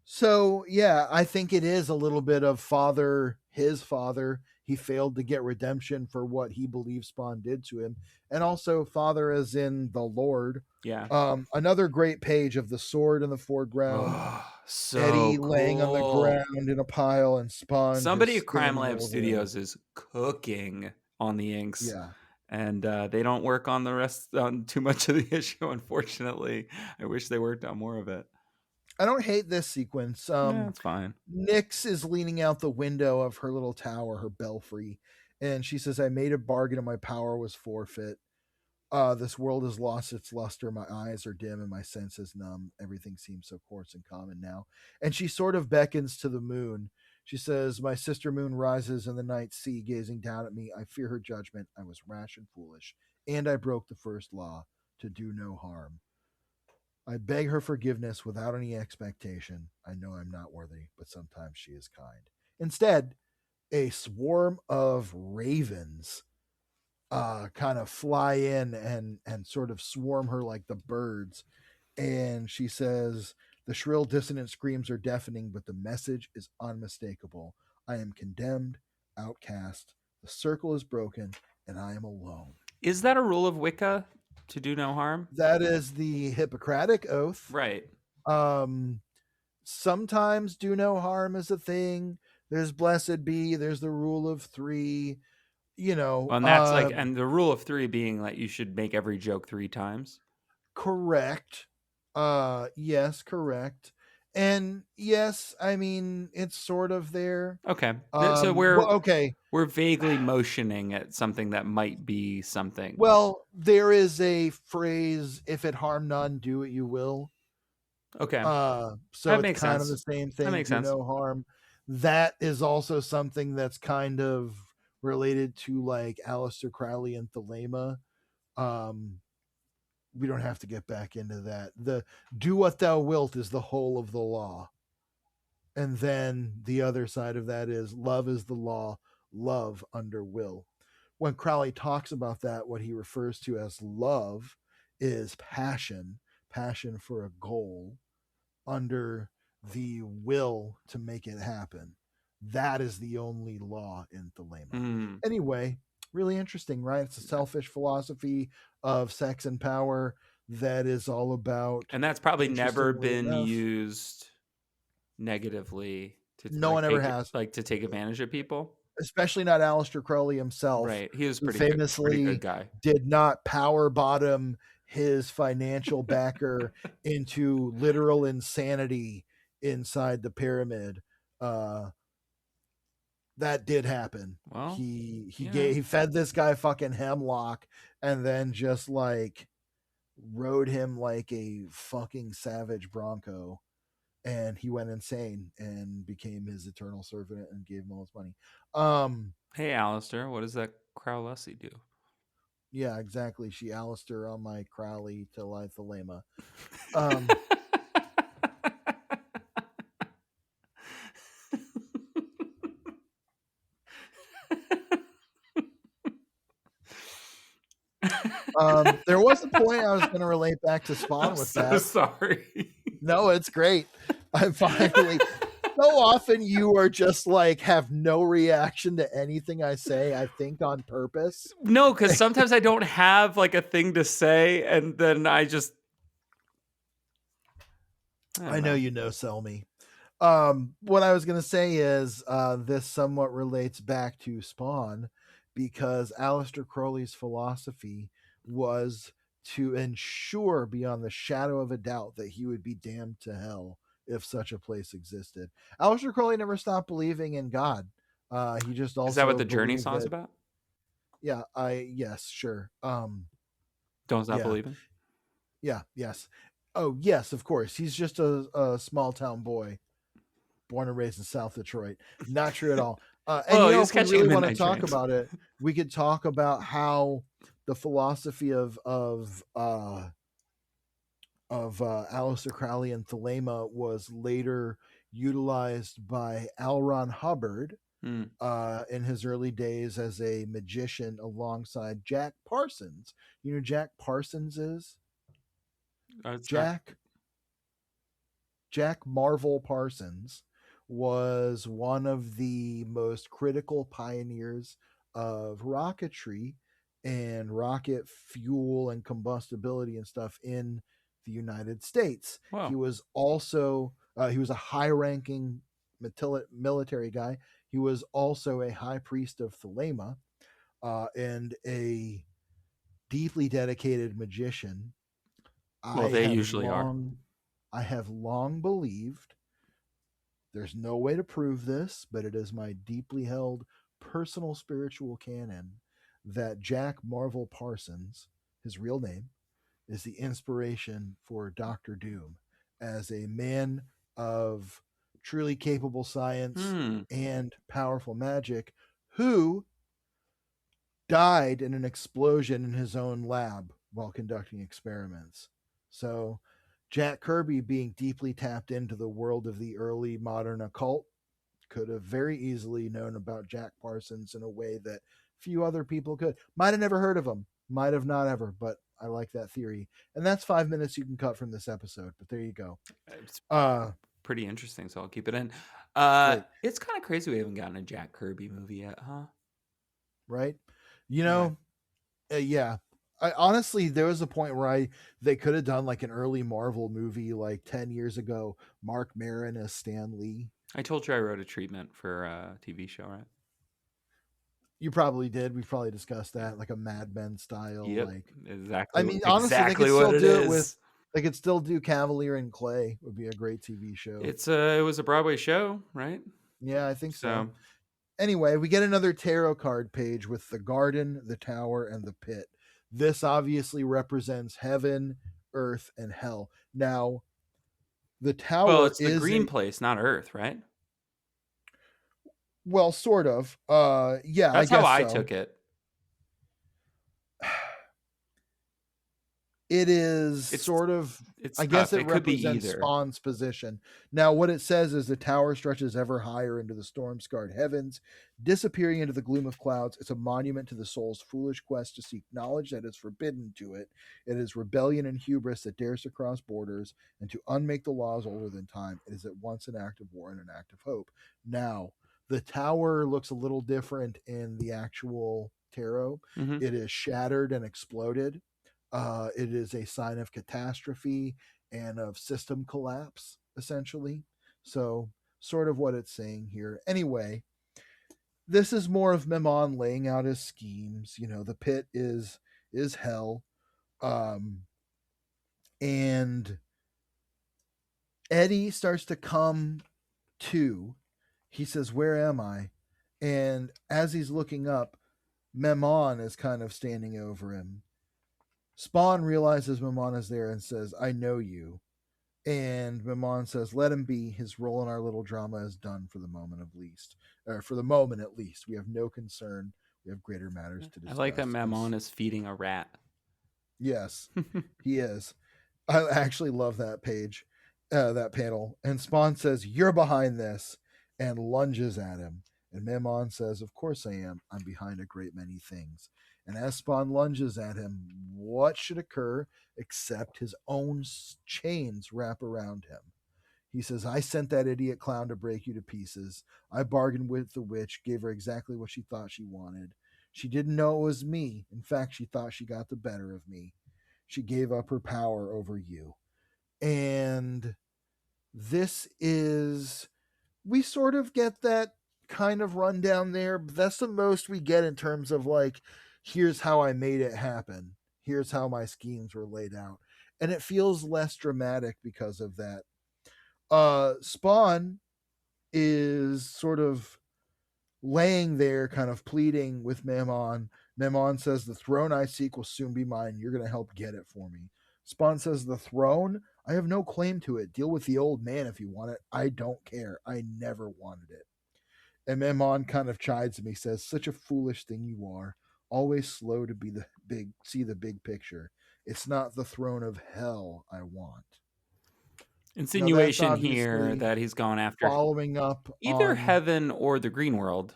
So yeah, I think it is a little bit of his father. He failed to get redemption for what he believes Spawn did to him, and also father as in the Lord. Yeah. Another great page of the sword in the foreground, Oh, so Eddie laying on the cool. ground in a pile, and Spawn Somebody just at Crime standing Lab over him. Studios is cooking on the inks, Yeah, and they don't work on the rest on too much of the issue, unfortunately. I wish they worked on more of it. I don't hate this sequence. Yeah, it's fine. Nyx is leaning out the window of her little tower, her belfry, and she says, "I made a bargain, and my power was forfeit. This world has lost its luster. My eyes are dim and my senses numb. Everything seems so coarse and common now." And she sort of beckons to the moon. She says, "My sister moon rises in the night sea, gazing down at me. I fear her judgment. I was rash and foolish, and I broke the first law, to do no harm. I beg her forgiveness without any expectation. I know I'm not worthy, but sometimes she is kind." Instead, a swarm of ravens kind of fly in and sort of swarm her like the birds. And she says, "The shrill, dissonant screams are deafening, but the message is unmistakable. I am condemned, outcast. The circle is broken, and I am alone." Is that a rule of Wicca to do no harm? That is the Hippocratic Oath. Right. Um, Sometimes do no harm is a thing. There's blessed be. There's the rule of three. You know, And that's like, and the rule of three being that you should make every joke 3 times. correct. Yes, correct. And yes, I mean it's sort of there. Okay. So Well, okay. we're vaguely motioning at something that might be something. Well, there is a phrase, "If it harm none, do what you will." Okay. So That it's makes kind of sense. the same That thing, makes do sense. no harm. That is also something that's kind of related to like Aleister Crowley and Thelema. Um, we don't have to get back into that. The "do what thou wilt" is the whole of the law. And then the other side of that is love is the law, love under will. When Crowley talks about that, what he refers to as love is passion, passion for a goal under the will to make it happen. That is the only law in Thelema. Mm. Anyway, really interesting, right? It's a selfish philosophy of sex and power that is all about, And that's probably never interestingly been enough, used negatively to no one ever take has, advantage of people. especially not Aleister Crowley himself, Right. He was who pretty good famously guy. did not power bottom his financial backer into literal insanity inside the pyramid. Uh, that did happen. Well, He fed this guy fucking hemlock and then just like rode him like a fucking savage bronco, and he went insane and became his eternal servant and gave him all his money. Hey, Alistair, what does that Crowley do? Yeah, exactly. She Alistair on my Crowley to Lithalema. Um, there was a point I was going to relate back to Spawn I'm with so that. sorry. No, it's great. I'm finally. So often you are just like have no reaction to anything I say, I think on purpose. No, because sometimes I don't have like a thing to say, and then I just. I know you know, sell me. What I was going to say is this somewhat relates back to Spawn, because Aleister Crowley's philosophy was to ensure beyond the shadow of a doubt that he would be damned to hell if such a place existed. Aleister Crowley never stopped believing in God. He just also Is that what the Journey believed song's that, about? yeah, yes, sure. Don't stop Yeah, believing. yeah, yes. Oh, yes, of course. He's just a small town boy born and raised in South Detroit. Not true at all. And Oh, you know, he's if we catching really the want to midnight talk trains. about it, we could talk about how the philosophy of Aleister Crowley and Thelema was later utilized by L. Ron Hubbard Hmm. in his early days as a magician alongside Jack Parsons. You know who Jack Parsons is? It's not. Jack Jack Marvel Parsons was one of the most critical pioneers of rocketry and rocket fuel and combustibility and stuff in the United States. Wow. He was also he was a high-ranking military guy. He was also a high priest of Thelema and a deeply dedicated magician. Well, I they have usually are. long I have long believed, there's no way to prove this, but it is my deeply held personal spiritual canon, that Jack Marvel Parsons, his real name, is the inspiration for Doctor Doom as a man of truly capable science Hmm. and powerful magic who died in an explosion in his own lab while conducting experiments. So, Jack Kirby, being deeply tapped into the world of the early modern occult, could have very easily known about Jack Parsons in a way that few other people could. Might have never heard of him, might have not ever, but I like that theory. And that's 5 minutes you can cut from this episode, but there you go. It's Uh, pretty interesting, so I'll keep it in. Great, It's kind of crazy we haven't gotten a Jack Kirby movie yet, huh? right? You Anyway, know, yeah. I honestly, there was a point where they could have done like an early Marvel movie like 10 years ago. Mark Maron as Stan Lee. I told you I wrote a treatment for a TV show, right? You probably did. We've probably discussed that, like a Mad Men style. Yep, Like, I exactly, mean, honestly, they could exactly what still it do it with. is. They could still do Cavalier and Clay. Would be a great TV show. It was a Broadway show, right? Yeah, I think so. So Anyway, we get another tarot card page with the garden, the tower, and the pit. This obviously represents heaven, earth, and hell. Now, the well, tower it's the is green place, not Earth, right? well, sort of. Yeah, I That's how guess I so. took it. It is It's sort of, it's I guess tough. it It could be represents either. Spawn's position. Now, what it says is the tower stretches ever higher into the storm scarred heavens, disappearing into the gloom of clouds. It's a monument to the soul's foolish quest to seek knowledge that is forbidden to it. It is rebellion and hubris that dares to cross borders and to unmake the laws older than time. It is at once an act of war and an act of hope. Now, the tower looks a little different in the actual tarot. Hmm. It is shattered and exploded. It is a sign of catastrophe and of system collapse, essentially. So, sort of what it's saying here. Anyway, this is more of Mammon laying out his schemes. You know, the pit is hell, um, and Eddie starts to come to. He says, "Where am I?" And as he's looking up, Mammon is kind of standing over him. Spawn realizes Mammon is there and says, "I know you." And Mammon says, "Let him be. His role in our little drama is done for the moment, at least. For the moment, at least. We have no concern. We have greater matters to I like that discuss." Mammon is feeding a rat. Yes, he is. I actually love that page, that panel. And Spawn says, "You're behind this," and lunges at him. And Mammon says, "Of course I am. I'm behind a great many things." And as Spawn lunges at him, what should occur except his own chains wrap around him? He says, "I sent that idiot clown to break you to pieces. I bargained with the witch, gave her exactly what she thought she wanted. She didn't know it was me. In fact, she thought she got the better of me. She gave up her power over you." And this is, we sort of get that kind of rundown there, but that's the most we get in terms of like, here's how I made it happen. Here's how my schemes were laid out. And it feels less dramatic because of that. Spawn is sort of laying there, kind of pleading with Mammon. Mammon says, "The throne I seek will soon be mine. You're going to help get it for me." Spawn says, "The throne? I have no claim to it. Deal with the old man if you want it. I don't care. I never wanted it." And Mammon kind of chides him. He says, "Such a foolish thing you are. Always slow to see the big picture. It's not the throne of hell I want." Now that's Insinuation here obviously that he's gone after following up either on, heaven or the green world.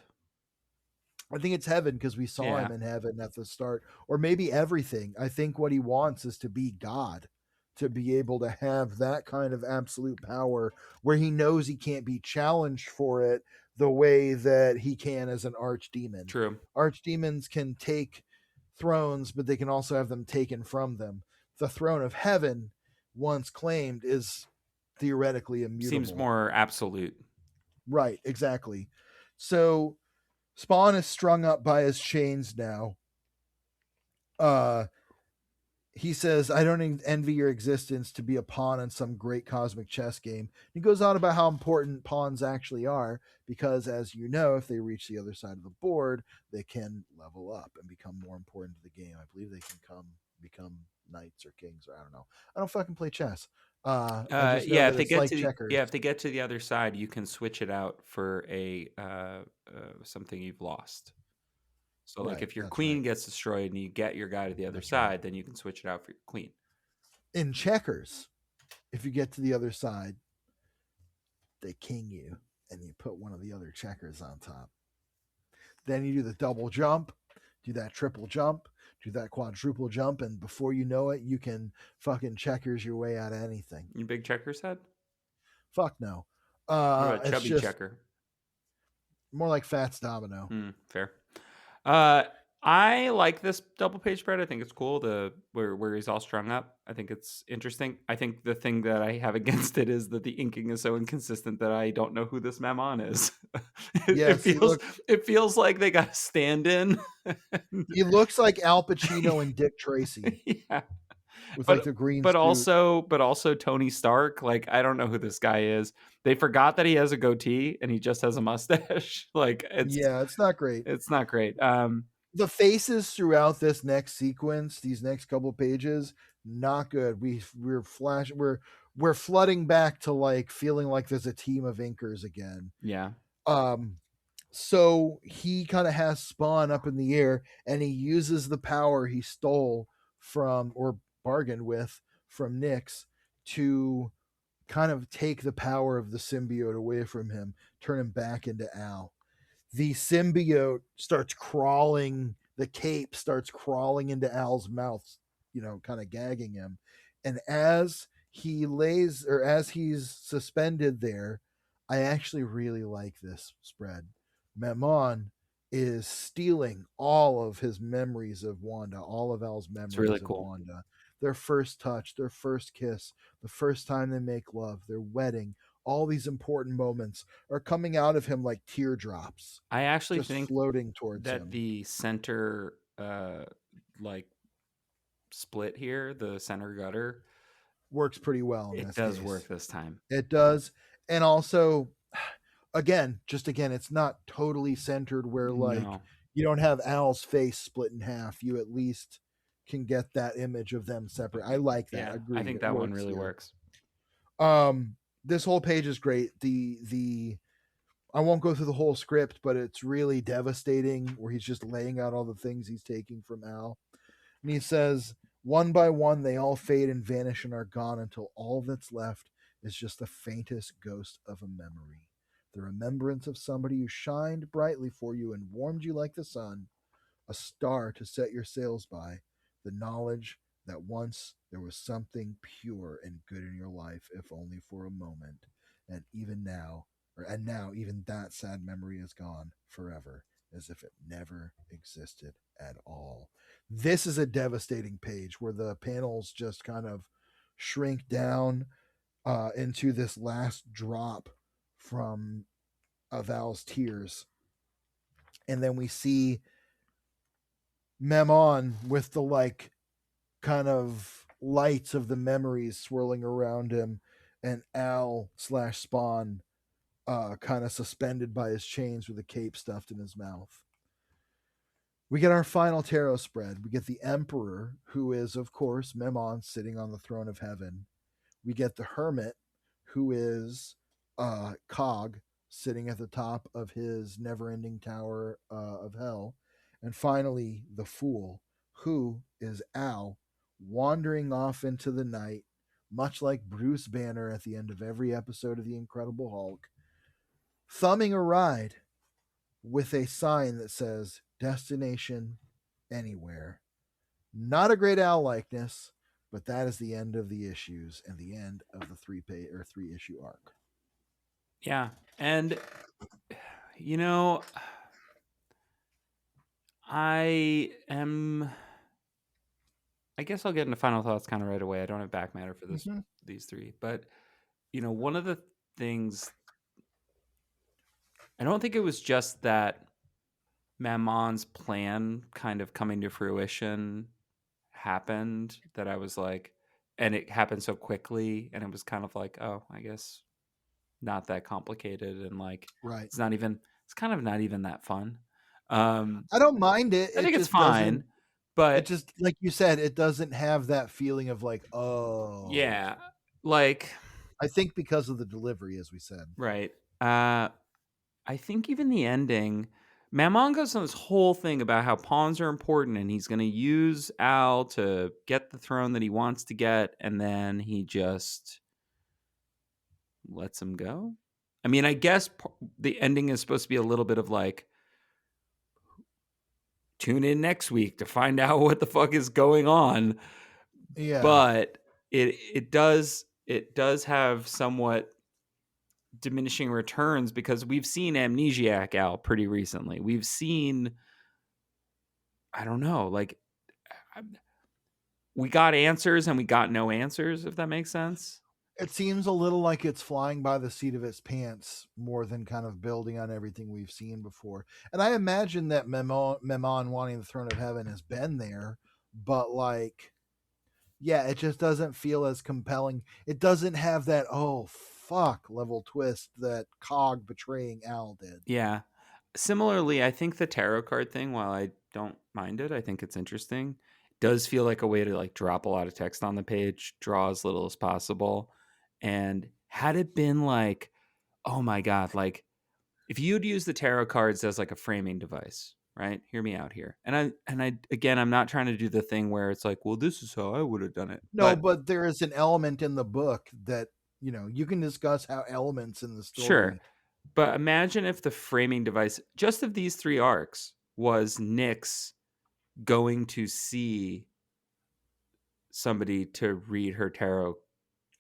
I think it's heaven because we saw Yeah. him in heaven at the start, or maybe everything. I think what he wants is to be God. to be able to have that kind of absolute power where he knows he can't be challenged for it the way that he can as an archdemon. True. Archdemons can take thrones, but they can also have them taken from them. The throne of heaven, once claimed, is theoretically immutable. Seems more absolute. Right, exactly. So Spawn is strung up by his chains now. He says, I don't envy your existence to be a pawn in some great cosmic chess game. He goes on about how important pawns actually are because, as you know, if they reach the other side of the board, they can level up and become more important to the game. I believe they can become knights or kings, or I don't know. I don't fucking play chess. I just know that it's like checkers. If they get to the other side, you can switch it out for a something you've lost. So, like, if your queen gets destroyed and you get your guy to the other side, then you can switch it out for your queen. In checkers, if you get to the other side, they king you, and you put one of the other checkers on top. Then you do the double jump, do that triple jump, do that quadruple jump, and before you know it, you can fucking checkers your way out of anything. You big checkers head? Fuck no. What about chubby checker? More like Fats Domino. Fair. I like this double page spread. I think it's cool. Where he's all strung up. I think it's interesting. I think the thing that I have against it is that the inking is so inconsistent that I don't know who this Mammon is. It feels like they got a stand-in. He looks like Al Pacino and Dick Tracy. Yeah. With like the green but also Tony Stark. Like, I don't know who this guy is. They forgot that he has a goatee and he just has a mustache. Like, it's not great. It's not great. The faces throughout this next sequence, these next couple pages, not good. We're flooding back to like feeling like there's a team of inkers again. Yeah. So he kind of has Spawn up in the air, and he uses the power he stole from or bargained with from Nyx to kind of take the power of the symbiote away from him, turn him back into Al. The symbiote starts crawling, the cape starts crawling into Al's mouth, kind of gagging him. And as he's suspended there, I actually really like this spread. Mammon is stealing all of his memories of Wanda, all of Al's memories of Wanda. Their first touch, their first kiss, the first time they make love, their wedding, all these important moments are coming out of him like teardrops. I actually think floating towards that him. The center like split here, the center gutter, works pretty well. It does work this time. It does. And also, again, it's not totally centered where you don't have Al's face split in half. You at least can get that image of them separate. I like that. Yeah, Agreed. I think that one really works. This whole page is great. I won't go through the whole script, but it's really devastating where he's just laying out all the things he's taking from Al. And he says, one by one, they all fade and vanish and are gone until all that's left is just the faintest ghost of a memory. The remembrance of somebody who shined brightly for you and warmed you like the sun, a star to set your sails by, the knowledge that once there was something pure and good in your life, if only for a moment. And now even that sad memory is gone forever, as if it never existed at all. This is a devastating page where the panels just kind of shrink down into this last drop from Val's tears. And then we see Mammon with the kind of lights of the memories swirling around him, and Al/Spawn kind of suspended by his chains with a cape stuffed in his mouth. We get our final tarot spread. We get the Emperor, who is, of course, Mammon sitting on the throne of heaven. We get the Hermit, who is Cog, sitting at the top of his never-ending tower of hell. And finally, the Fool, who is Al, wandering off into the night, much like Bruce Banner at the end of every episode of The Incredible Hulk, thumbing a ride with a sign that says, Destination Anywhere. Not a great Al likeness, But that is the end of the issues and the end of the 3 issue arc. Yeah. And, you know, I guess I'll get into final thoughts kind of right away. I don't have back matter for these three. But, one of the things, I don't think it was just that Mammon's plan kind of coming to fruition happened that I was like, and it happened so quickly, and it was kind of like, oh, I guess not that complicated, and like Right. it's kind of not even that fun. I don't mind it. I It think it's just doesn't. fine, but It just, like you said, it doesn't have that feeling of like, oh. yeah, like, I think because of the delivery, as we said. right. I think even the ending, Mammon goes on this whole thing about how pawns are important and he's going to use Al to get the throne that he wants to get, and then he just lets him go. I mean, I guess the ending is supposed to be a little bit of like, tune in next week to find out what the fuck is going on. Yeah. But it does have somewhat diminishing returns because we've seen Amnesiac Al pretty recently. We've seen, I don't know, like, we got answers and we got no answers, if that makes sense. It seems a little like it's flying by the seat of its pants more than kind of building on everything we've seen before. And I imagine that Mammon wanting the throne of heaven has been there, but like, yeah, it just doesn't feel as compelling. It doesn't have that, oh, fuck level twist that Cog betraying Al did. Yeah. Similarly, I think the tarot card thing, while I don't mind it, I think it's interesting, does feel like a way to like drop a lot of text on the page, draw as little as possible. And had it been like, oh my God, like if you'd use the tarot cards as like a framing device, right? Hear me out here. And I again, I'm not trying to do the thing where it's like, well, this is how I would have done it. No, but there is an element in the book that, you can discuss how elements in the story. Sure. But imagine if the framing device just of these three arcs was Nyx going to see somebody to read her tarot.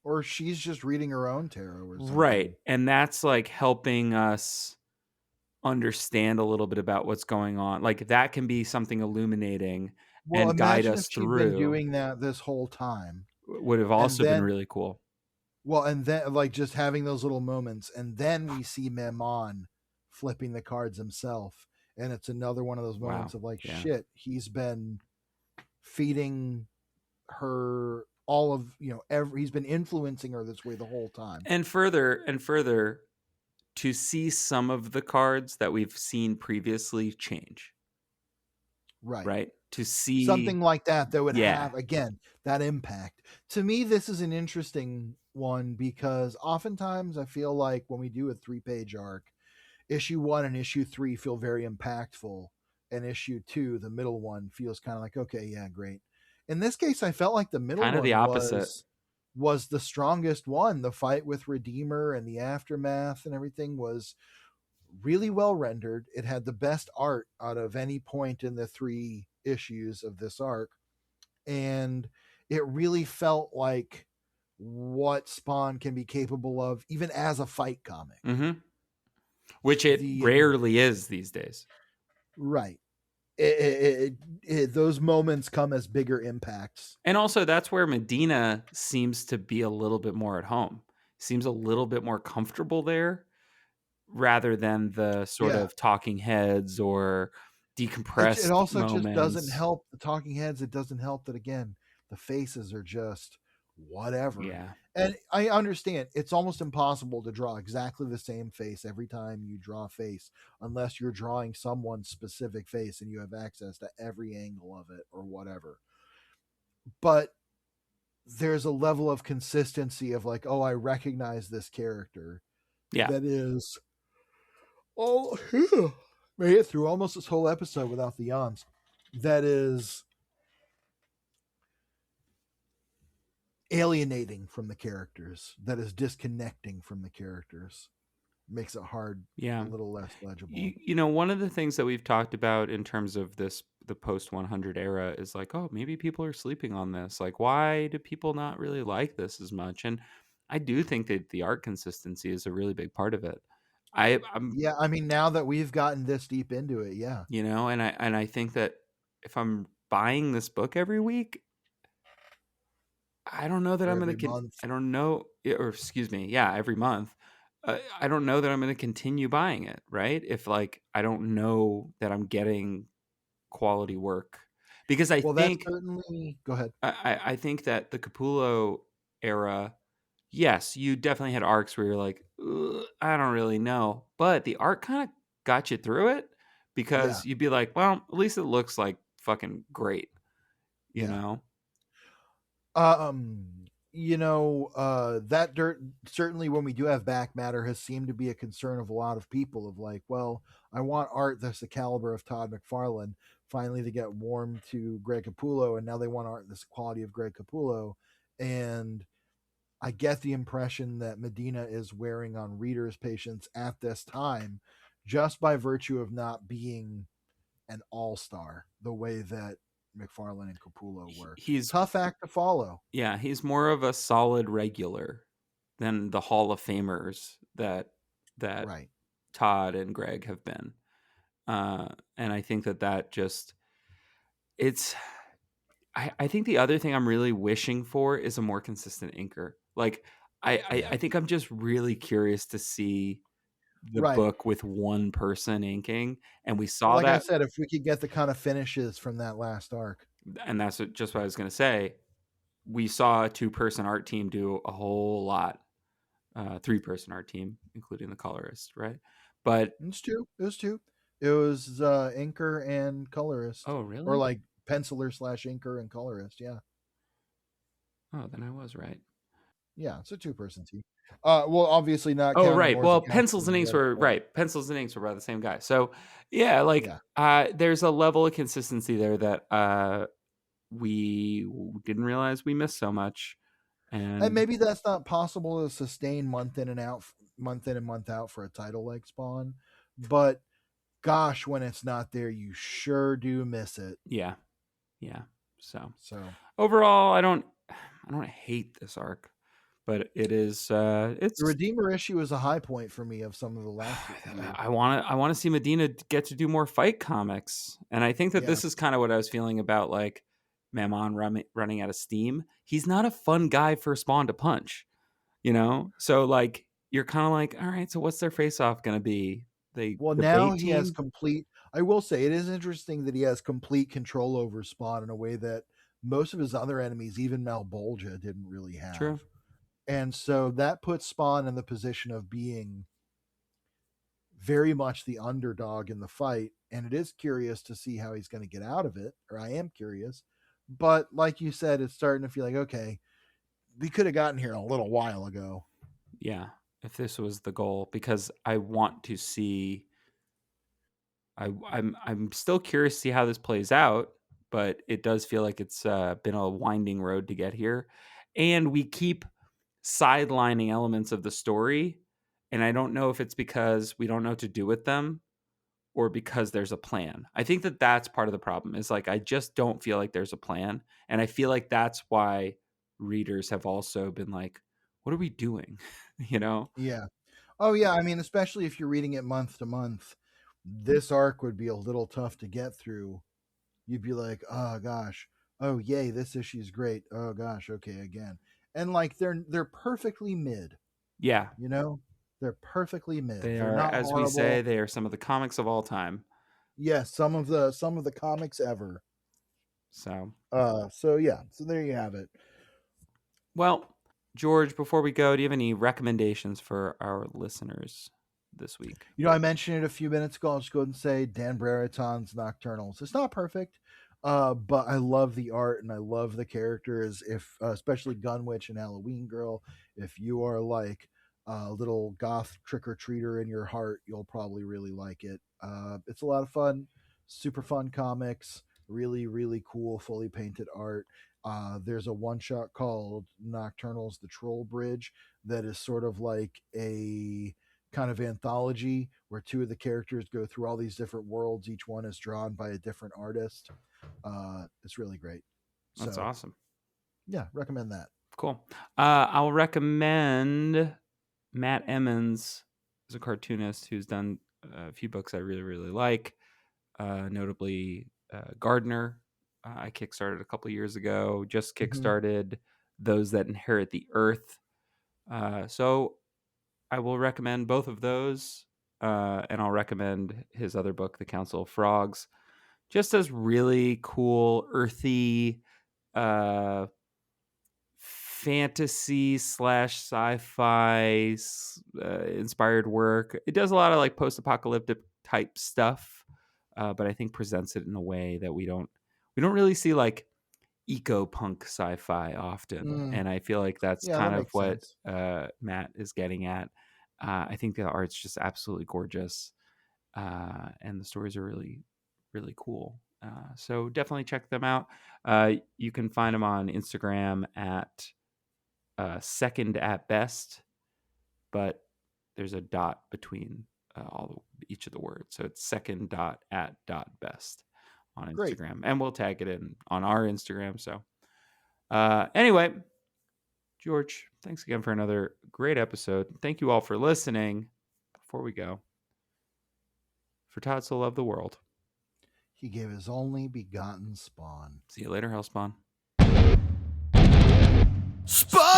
Or she's just reading her own tarot or something. Right. And that's like helping us understand a little bit about what's going on. Like that can be something illuminating and guide us if she'd through. been doing that this whole time. Would have also been really cool. Well, and then like just having those little moments, and then we see Mammon flipping the cards himself, and it's another one of those moments of like, shit, he's been feeding her all of, he's been influencing her this way the whole time. And further, to see some of the cards that we've seen previously change. Right. To see something like that would have, again, that impact. To me, this is an interesting one because oftentimes I feel like when we do a 3-page arc, issue 1 and issue 3 feel very impactful, and issue 2, the middle one, feels kind of like, okay, yeah, great. In this case, I felt like the middle kind of one the opposite was the strongest one. The fight with Redeemer and the aftermath and everything was really well rendered. It had the best art out of any point in the 3 issues of this arc, and it really felt like what Spawn can be capable of even as a fight comic. Which it rarely is these days. Right. Those moments come as bigger impacts. And also that's where Medina seems to be a little bit more at home. Seems a little bit more comfortable there rather than the sort of talking heads or decompressed it also moments. Just doesn't help the talking heads. It doesn't help that, again, the faces are just whatever. Yeah. And I understand it's almost impossible to draw exactly the same face every time you draw a face, unless you're drawing someone's specific face and you have access to every angle of it or whatever. But there's a level of consistency of like, oh, I recognize this character. Yeah. That is, made it through almost this whole episode without the yawns. That is alienating from the characters, that is disconnecting from the characters, makes it hard, a little less legible. One of the things that we've talked about in terms of this the post 100 era is like, oh, maybe people are sleeping on this. Like, why do people not really like this as much? And I do think that the art consistency is a really big part of it. I'm Yeah, I mean, now that we've gotten this deep into it, yeah, and I think that if I'm buying this book every week, I don't know that or I'm gonna every month. I don't know, or excuse me, yeah, every month. I don't know that I'm gonna continue buying it, right? If like I don't know that I'm getting quality work, because Well, that's certainly. Go ahead. I think that the Capullo era, yes, you definitely had arcs where you're like, "Ugh, I don't really know, but the art kind of got you through it Yeah, because you'd be like, well, at least it looks like fucking great, you yeah. know? Um, that dirt certainly when we do have back matter has seemed to be a concern of a lot of people of like, well, I want art that's the caliber of Todd McFarlane. Finally, they get warm to Greg Capullo, and now they want art this quality of Greg Capullo. And I get the impression that Medina is wearing on readers' patience at this time, just by virtue of not being an all-star the way that McFarlane and Capullo were. He's Tough act to follow. Yeah, he's more of a solid regular than the Hall of Famers that Right. Todd and Greg have been. And I think that just it's I think the other thing I'm really wishing for is a more consistent inker. Like Yeah. I think I'm just really curious to see the Right. book with one person inking, and we Well, saw like I that, said, if we could get the kind of finishes from that last arc. and just what I was gonna say. We saw a two-person art team do a whole lot, three-person art team, including the colorist, right? But It's two. It was two. It was inker and colorist, oh, or really? like penciler slash inker and colorist. Yeah. Oh, then I was right. Yeah. It's a two-person team. Well, obviously not Oh, counting right. Lords of Well, Chaos pencils because and of inks the other were book. right. Pencils and inks were by the same guy. So, yeah, like Yeah. there's a level of consistency there that we didn't realize we missed so much. And And maybe that's not possible to sustain month in and out, month in and month out for a title like Spawn. But gosh, when it's not there, you sure do miss it. yeah, yeah. So So overall, I don't hate this arc, but the it's Redeemer issue is a high point for me of some of the last few. I want to see Medina get to do more fight comics, and I think that Yeah. this is kind of what I was feeling about like Mammon running out of steam. He's not a fun guy for Spawn to punch, So like you're kind of like, all right, so what's their face off going to be? The Well, now debate he has team? complete. I will say it is interesting that he has complete control over Spawn in a way that most of his other enemies, even Malbolgia, didn't really True. have. And so that puts Spawn in the position of being very much the underdog in the fight. And it is curious to see how he's going to get out of it, or I am curious. But like you said, it's starting to feel like, okay, we could have gotten here a little while ago. Yeah, if this was the goal, because I want to see. I'm still curious to see how this plays out, but it does feel like it's been a winding road to get here, and we keep sidelining elements of the story, and I don't know if it's because we don't know what to do with them or because there's a plan. I think that that's part of the problem. Is like I just don't feel like there's a plan, and I feel like that's why readers have also been like, "What are we doing?" you know? Yeah. Oh, yeah. I mean, especially if you're reading it month to month, this arc would be a little tough to get through. You'd be like, oh gosh, oh yay, this issue's great. Oh gosh, okay, again. And like they're perfectly mid, Yeah, you know? They're perfectly mid. they They're are, not as we say, horrible. they are some of the comics of all time. Yes, some of the comics ever. So, So yeah, so there you have it. well, George, before we go, do you have any recommendations for our listeners this week? I mentioned it a few minutes ago. I'll just go ahead and say Dan Brereton's Nocturnals. It's not perfect, but I love the art and I love the characters. If especially Gunwitch and Halloween Girl, if you are like a little goth trick or treater in your heart, you'll probably really like it. It's a lot of fun, super fun comics. Really, really cool, fully painted art. There's a one shot called Nocturnals: The Troll Bridge that is sort of like a kind of anthology where two of the characters go through all these different worlds. Each one is drawn by a different artist. It's really great. That's awesome. Yeah, recommend that. Cool. I'll recommend Matt Emmons is a cartoonist who's done a few books I really, really like, notably Gardener. I kickstarted a couple of years ago, just kickstarted Those That Inherit the Earth. So I will recommend both of those, and I'll recommend his other book, The Council of Frogs. Just as really cool, earthy, fantasy / sci-fi inspired work. It does a lot of like post-apocalyptic type stuff, but I think presents it in a way that we don't really see like eco-punk sci-fi often. And I feel like that's kind of what Matt is getting at. I think the art's just absolutely gorgeous, and the stories are really, really cool. So definitely check them out. You can find them on Instagram at second at best, but there's a dot between each of the words, so it's second dot at dot best on Instagram. And we'll tag it in on our Instagram. So anyway, George, thanks again for another great episode. Thank you all for listening. Before we go, for God so loved the world, he gave his only begotten Spawn. See you later, Hellspawn. Spawnography!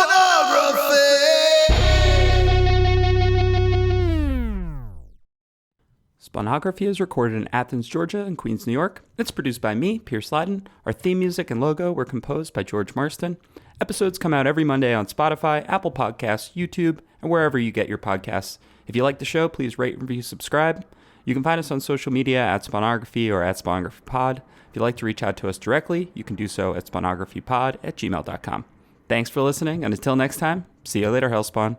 Spawnography is recorded in Athens, Georgia, and Queens, New York. It's produced by me, Pierce Lyden. Our theme music and logo were composed by George Marston. Episodes come out every Monday on Spotify, Apple Podcasts, YouTube, and wherever you get your podcasts. If you like the show, please rate, review, subscribe. You can find us on social media at Spawnography or at SpawnographyPod. If you'd like to reach out to us directly, you can do so at spawnographypod@gmail.com. Thanks for listening, and until next time, see you later, Hellspawn.